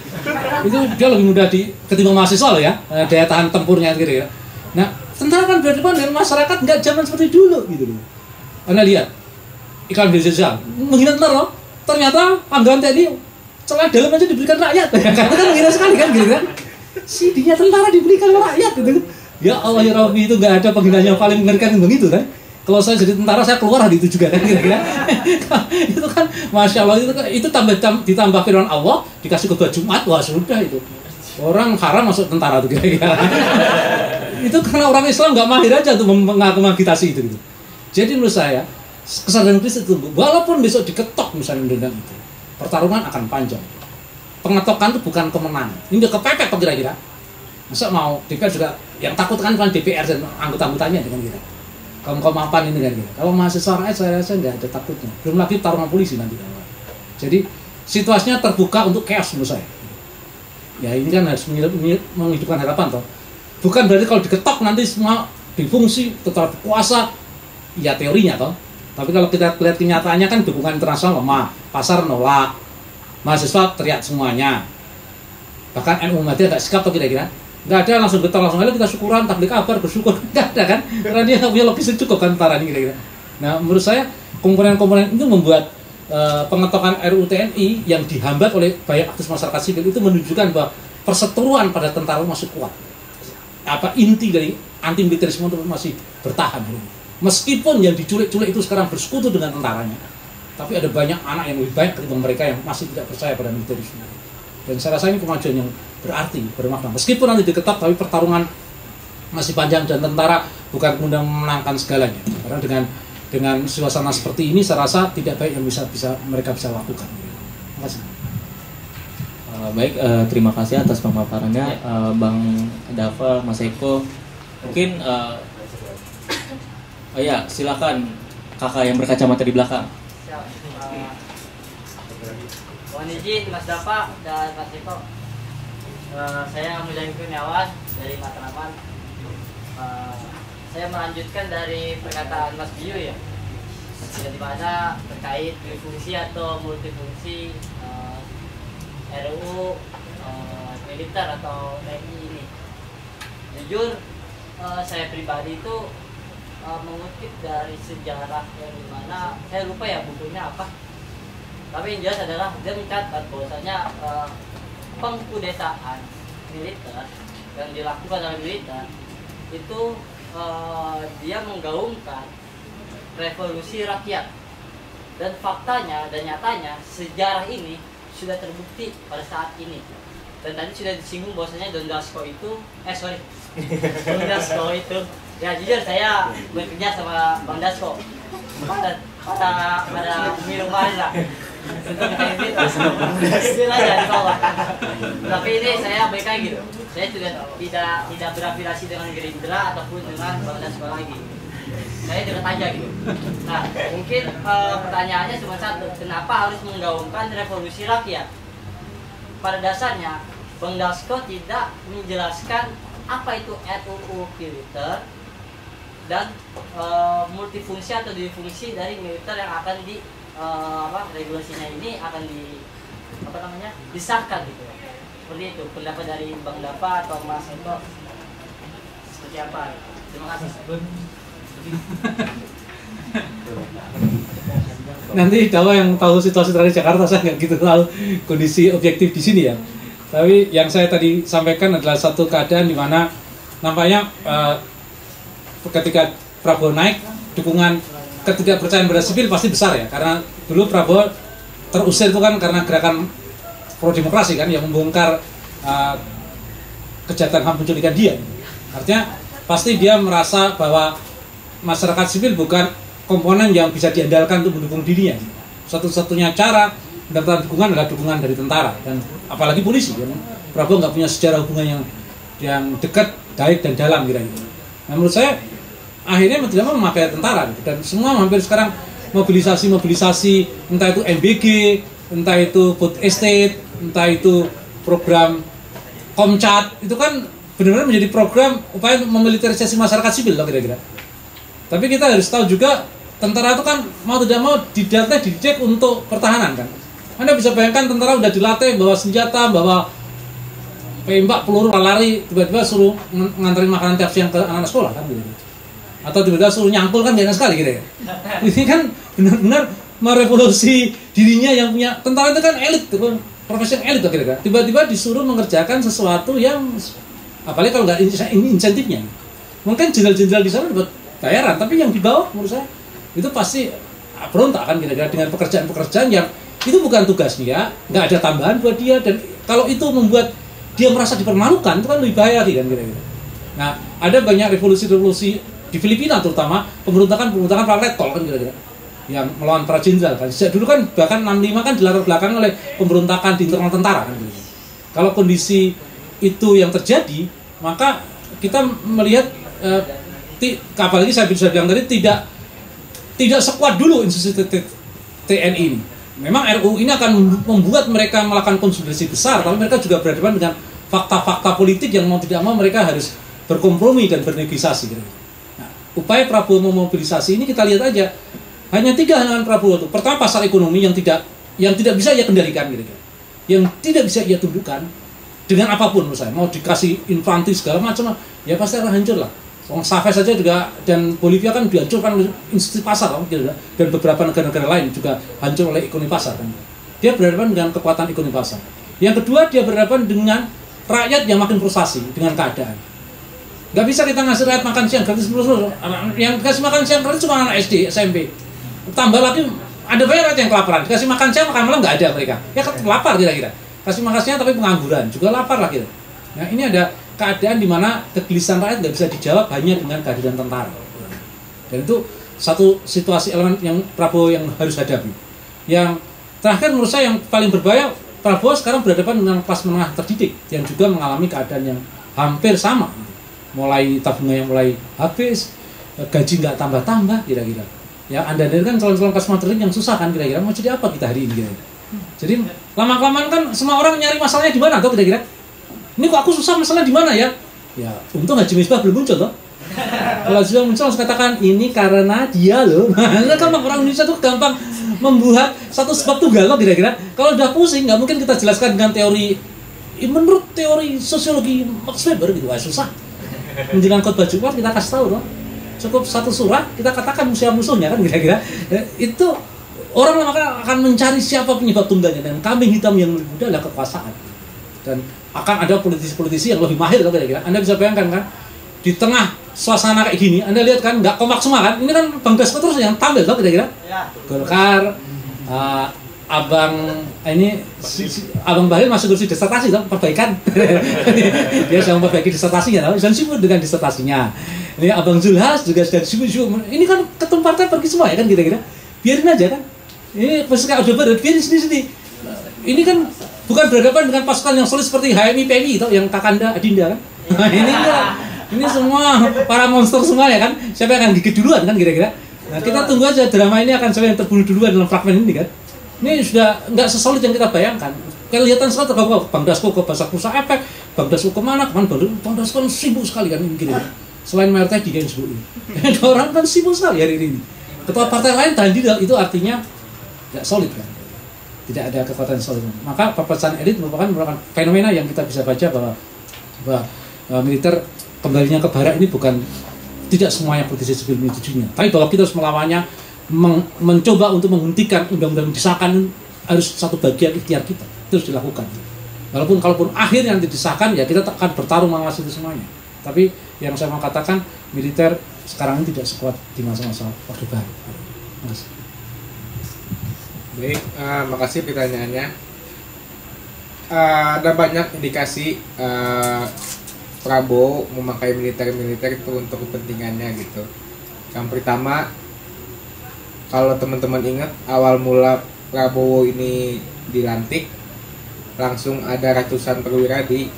Itu dia lebih mudah ketimbang mahasiswa loh ya, daya tahan tempurnya kira-kira. Nah, tentara kan berhadapan dengan masyarakat nggak zaman seperti dulu gitu loh. Anda lihat iklan media sosial menghina tentara loh. Ternyata anggaran TNI celah dalam aja diberikan rakyat. Karena kan mengira sekali kan gitu kan. CD-nya tentara diberikan rakyat gitu. Ya Allah ya Rabbi, itu nggak ada penghinaan yang paling mengerikan begitu kan. Kalau saya jadi tentara saya keluar hari itu juga kan kira-kira. Itu kan Masya Allah itu ditambah firman Allah dikasih khotbah Jumat, wah sudah itu. Orang haram masuk tentara tuh kira-kira. Itu karena orang Islam nggak mahir aja untuk mengagitasi itu gitu. Jadi menurut saya kesadaran kritis itu, walaupun besok diketok misalnya undang-undang itu, pertarungan akan panjang. Pengetokan itu bukan kemenangan. Ini udah kepepet kok kira-kira. Masa mau DPR juga yang takut kan DPR dan anggota-anggotanya dengan kira. Kaum mapan ini kan kira. Kalau mahasiswa rakyat saya rasa nggak ada takutnya. Belum lagi pertarungan polisi nanti. Jadi situasinya terbuka untuk chaos menurut saya. Ya ini kan harus menghidupkan harapan toh. Bukan berarti kalau diketok nanti semua difungsi tetap kuasa. Ya teorinya toh. Tapi kalau kita lihat kenyataannya kan dukungan internasional lemah, pasar nolak, mahasiswa teriak semuanya. Bahkan NU Muhammadiyah nggak sikap tuh kira-kira, nggak ada langsung getar langsung aja kita syukuran, tablik kabar, bersyukur, nggak ada kan? Karena dia nggak punya logis cukup kan antara ini kira-kira. Nah menurut saya komponen-komponen itu membuat pengetokan RUU TNI yang dihambat oleh banyak aktivis masyarakat sipil itu menunjukkan bahwa perseteruan pada tentara masih kuat. Apa inti dari anti militerisme itu masih bertahan. Meskipun yang diculik-culik itu sekarang bersekutu dengan tentaranya, tapi ada banyak anak yang lebih baik ketimbang mereka yang masih tidak percaya pada militerisme. Dan saya rasa ini kemajuan yang berarti, bermakna. Meskipun nanti diketok, tapi pertarungan masih panjang dan tentara bukan kemudian memenangkan segalanya. Karena dengan suasana seperti ini, saya rasa tidak baik yang mereka bisa lakukan. Terima kasih. Baik, terima kasih atas pemaparannya, Bang Dava, Mas Eko. Mungkin ya silakan kakak yang berkacamata di belakang. Mohon izin Mas Dava dan Mas Eko. Saya Mujahid Kurniawan dari Matraman. Saya melanjutkan dari perkataan Mas Bio ya, di mana terkait fungsi atau multifungsi RUU militer atau TNI ini. Jujur saya pribadi itu mengutip dari sejarah yang dimana saya lupa ya bukunya apa, tapi yang jelas adalah dia mencatat bahwasanya pengkudetaan militer yang dilakukan oleh militer itu dia menggaungkan revolusi rakyat, dan faktanya dan nyatanya sejarah ini sudah terbukti pada saat ini. Dan tadi sudah disinggung bahwasanya Don Dasko itu Don Dasko itu ya, jujur saya bekerja sama Bang Dasko pada pemilu kemarin lah untuk minta tapi ini saya baik gitu, saya sudah tidak berafiliasi dengan Gerindra ataupun dengan Bang Dasko lagi, saya dekat aja gitu. Nah mungkin pertanyaannya cuma satu, kenapa harus menggaungkan revolusi rakyat? Pada dasarnya Bang Dasko tidak menjelaskan apa itu RUU militer dan multifungsi atau difungsi dari militer yang akan di regulasinya ini akan disahkan gitu. Seperti itu pendapat dari Bang Dava atau Mas Eko seperti apa? Terima kasih. Nanti Dawa yang tahu situasi terakhir Jakarta, saya nggak gitu tahu kondisi objektif di sini ya. Tapi yang saya tadi sampaikan adalah satu keadaan di mana nampaknya ketika Prabowo naik, dukungan ketidakpercayaan pada sipil pasti besar ya. Karena dulu Prabowo terusir itu kan karena gerakan pro demokrasi kan yang membongkar kejahatan HAM penculikan dia. Artinya pasti dia merasa bahwa masyarakat sipil bukan komponen yang bisa diandalkan untuk mendukung dirinya. Satu-satunya cara mendapatkan dukungan adalah dukungan dari tentara dan apalagi polisi. Prabowo nggak punya sejarah hubungan yang dekat, baik dan dalam kira-kira. Nah, menurut saya akhirnya tidak mau memakai tentara gitu. Dan semua hampir sekarang mobilisasi entah itu MBG, entah itu food estate, entah itu program Komcat, itu kan benar-benar menjadi program upaya memiliterisasi masyarakat sipil loh kira-kira. Tapi kita harus tahu juga tentara itu kan mau tidak mau didata dicek untuk pertahanan kan. Anda bisa bayangkan tentara udah dilatih bawa senjata, bawa pembak, peluru, lari, tiba-tiba suruh nganterin makanan tiap siang ke anak-anak sekolah kan gitu. Atau tiba-tiba suruh nyangkul kan biasa sekali gitu ya. Ini kan benar-benar merevolusi dirinya yang punya tentara itu kan elit, profesi yang elit kira-kira. Tiba-tiba disuruh mengerjakan sesuatu yang apalagi kalau nggak insentifnya. Mungkin jenderal-jenderal di sana dapat bayaran, tapi yang di bawah menurut saya itu pasti berontak kan kira-kira dengan pekerjaan-pekerjaan yang itu bukan tugasnya, nggak ada tambahan buat dia, dan kalau itu membuat dia merasa dipermalukan itu kan lebih bahaya kan kira-kira. Nah, ada banyak revolusi-revolusi di Filipina terutama pemberontakan Paletol kan kira-kira yang melawan para jenderal kan. Sejak dulu kan bahkan 65 kan dilatar belakang oleh pemberontakan di internal tentara kan kira-kira. Kalau kondisi itu yang terjadi, maka kita melihat apalagi saya bisa bilang tadi tidak sekuat dulu institusi TNI ini. Memang RUU ini akan membuat mereka melakukan konsolidasi besar, tapi mereka juga berhadapan dengan fakta-fakta politik yang mau tidak mau mereka harus berkompromi dan bernegosiasi. Nah, upaya Prabowo memobilisasi ini kita lihat aja, hanya 3 halangan Prabowo itu. Pertama pasar ekonomi yang tidak bisa ia kendalikan, yang tidak bisa ia tundukkan dengan apapun menurut saya. Mau dikasih infanteri segala macam, ya pasti akan hancur lah. Chavez saja juga dan Bolivia kan dihancurkan oleh institusi pasar dan beberapa negara-negara lain juga hancur oleh ekonomi pasar kan. Dia berhadapan dengan kekuatan ekonomi pasar. Yang kedua dia berhadapan dengan rakyat yang makin frustasi dengan keadaan. Gak bisa kita ngasih rakyat makan siang gratis terus. Yang dikasih makan siang gratis cuma anak SD, SMP. Tambah lagi ada banyak rakyat yang kelaparan. Dikasih makan siang, makan malam nggak ada mereka. Ya lapar kira-kira. kasih makasihnya tapi pengangguran, juga lapar lah gitu. Nah ini ada keadaan di mana kegelisahan rakyat nggak bisa dijawab hanya dengan kehadiran tentara. Dan itu satu situasi elemen yang Prabowo yang harus hadapi. Yang terakhir menurut saya yang paling berbahaya, Prabowo sekarang berhadapan dengan kelas menengah terdidik yang juga mengalami keadaan yang hampir sama. Mulai tabungan yang mulai habis, gaji nggak tambah-tambah kira-kira. Ya Anda kan calon-calon kelas menengah terdidik yang susah kan kira-kira, mau jadi apa kita hari ini kira-kira. Jadi lama-kelamaan kan semua orang nyari masalahnya di mana tuh kira-kira. Ini kok aku susah masalah di mana ya? Ya, untung Haji Misbah belum muncul toh. Kalau sudah muncul harus katakan ini karena dia loh. Nah, kan orang Indonesia tuh gampang membuat satu sebab tunggal loh kira-kira. Kalau udah pusing nggak mungkin kita jelaskan dengan teori. Menurut teori sosiologi Max Weber gitu, susah. Menjelang khotbah Jumat kita kasih tahu loh. Cukup satu surat kita katakan musuh-musuhnya kan kira-kira. Itu orang akan mencari siapa penyebab tunggalnya, dan kambing hitam yang lebih muda adalah kekuasaan. Dan akan ada politisi-politisi yang lebih mahir kira-kira. Anda bisa bayangkan kan, di tengah suasana kayak gini, Anda lihat kan nggak kompak semua kan? Ini kan Bang Dasko terus yang tampil kira-kira. Ya. Golkar, Abang Bahlil masuk kursi disertasi toh, perbaikan. Dia sedang memperbaiki disertasinya, dan sibuk dengan disertasinya. Ini Abang Zulhas juga sedang sibuk. Ini kan ketum partai pergi semua ya kan kira-kira. Biarin aja kan. Ini pasukan Orde Baru, biarin sendiri-sendiri. Ini kan bukan berhadapan dengan pasukan yang solid seperti HMI, PMI itu yang Kakanda, Adinda kan. Nah, ini enggak. Ini semua para monster semua ya kan. Siapa yang akan gigit duluan kan kira-kira. Nah, kita tunggu aja drama ini akan siapa yang terbunuh duluan dalam fragmen ini kan. Ini sudah enggak sesolid yang kita bayangkan. Kelihatan sekali terganggu. Bang Dasko ke Basak Pusa Efek, Bang Dasko kemana? Bang Dasko kan sibuk sekali kan ini. Selain MRT di Gainsbourg ini. Orang kan sibuk sekali hari ini. Ketua partai lain tadi itu artinya enggak solid kan. Tidak ada kekuatan solid. Maka perpecahan elit merupakan fenomena yang kita bisa baca bahwa militer kembalinya ke barak ini bukan tidak semuanya politisi sipil menyetujuinya. Tapi bahwa kita harus melawannya, mencoba untuk menghentikan undang-undang disahkan harus satu bagian ikhtiar kita. Itu harus dilakukan. Kalaupun akhirnya nanti disahkan, ya kita akan bertarung mengawasi itu semuanya. Tapi yang saya mau katakan, militer sekarang ini tidak sekuat di masa-masa Orde Baru. Terima kasih. Baik, makasih pertanyaannya. Ada banyak indikasi Prabowo memakai militer itu untuk kepentingannya gitu. Yang pertama, kalau teman-teman ingat awal mula Prabowo ini dilantik, langsung ada ratusan perwira di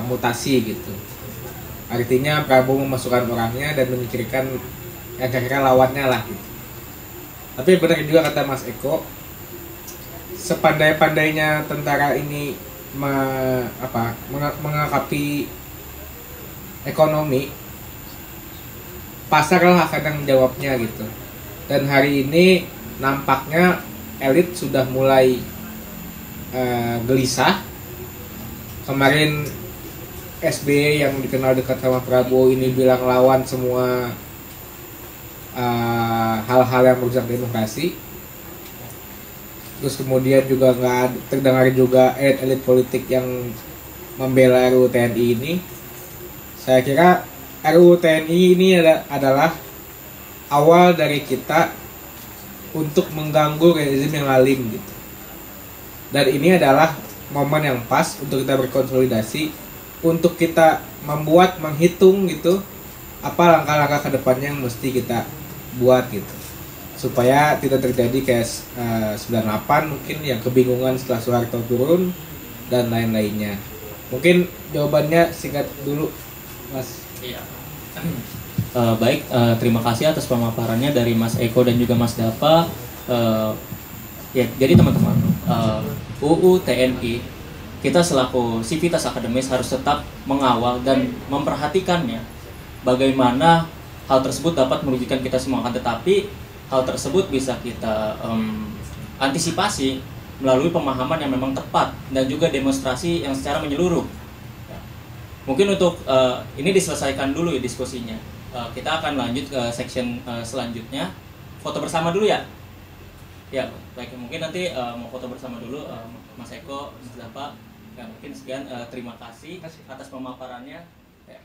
mutasi gitu. Artinya Prabowo memasukkan orangnya dan menyingkirkan yang kira-kira lawannya lah gitu. Tapi benar juga kata Mas Eko, sepandai-pandainya tentara ini mengakapi ekonomi, pasar lah akan menjawabnya gitu. Dan hari ini nampaknya elit sudah mulai gelisah. Kemarin SBY yang dikenal dekat sama Prabowo ini bilang lawan semua hal-hal yang merusak demokrasi. Terus kemudian juga nggak terdengar juga elit-elit politik yang membela RUU TNI ini. Saya kira RUU TNI ini adalah awal dari kita untuk mengganggu rezim yang lalim gitu. Dan ini adalah momen yang pas untuk kita berkonsolidasi, untuk kita menghitung gitu apa langkah-langkah kedepannya yang mesti kita buat gitu, supaya tidak terjadi kayak 98 mungkin yang kebingungan setelah Soeharto turun dan lain-lainnya. Mungkin jawabannya singkat dulu, Mas. Iya. Baik, terima kasih atas pemaparannya dari Mas Eko dan juga Mas Dapa. Ya, jadi teman-teman, UU TNI kita selaku sivitas akademis harus tetap mengawal dan memperhatikannya, bagaimana hal tersebut dapat merugikan kita semua. Akan tetapi hal tersebut bisa kita antisipasi melalui pemahaman yang memang tepat dan juga demonstrasi yang secara menyeluruh. Ya. Mungkin untuk ini diselesaikan dulu ya diskusinya. Kita akan lanjut ke section selanjutnya. Foto bersama dulu ya. Ya, baik, mungkin nanti mau foto bersama dulu Mas Eko, Mas Dapa. Ya, mungkin sekian, terima kasih atas pemaparannya. Ya.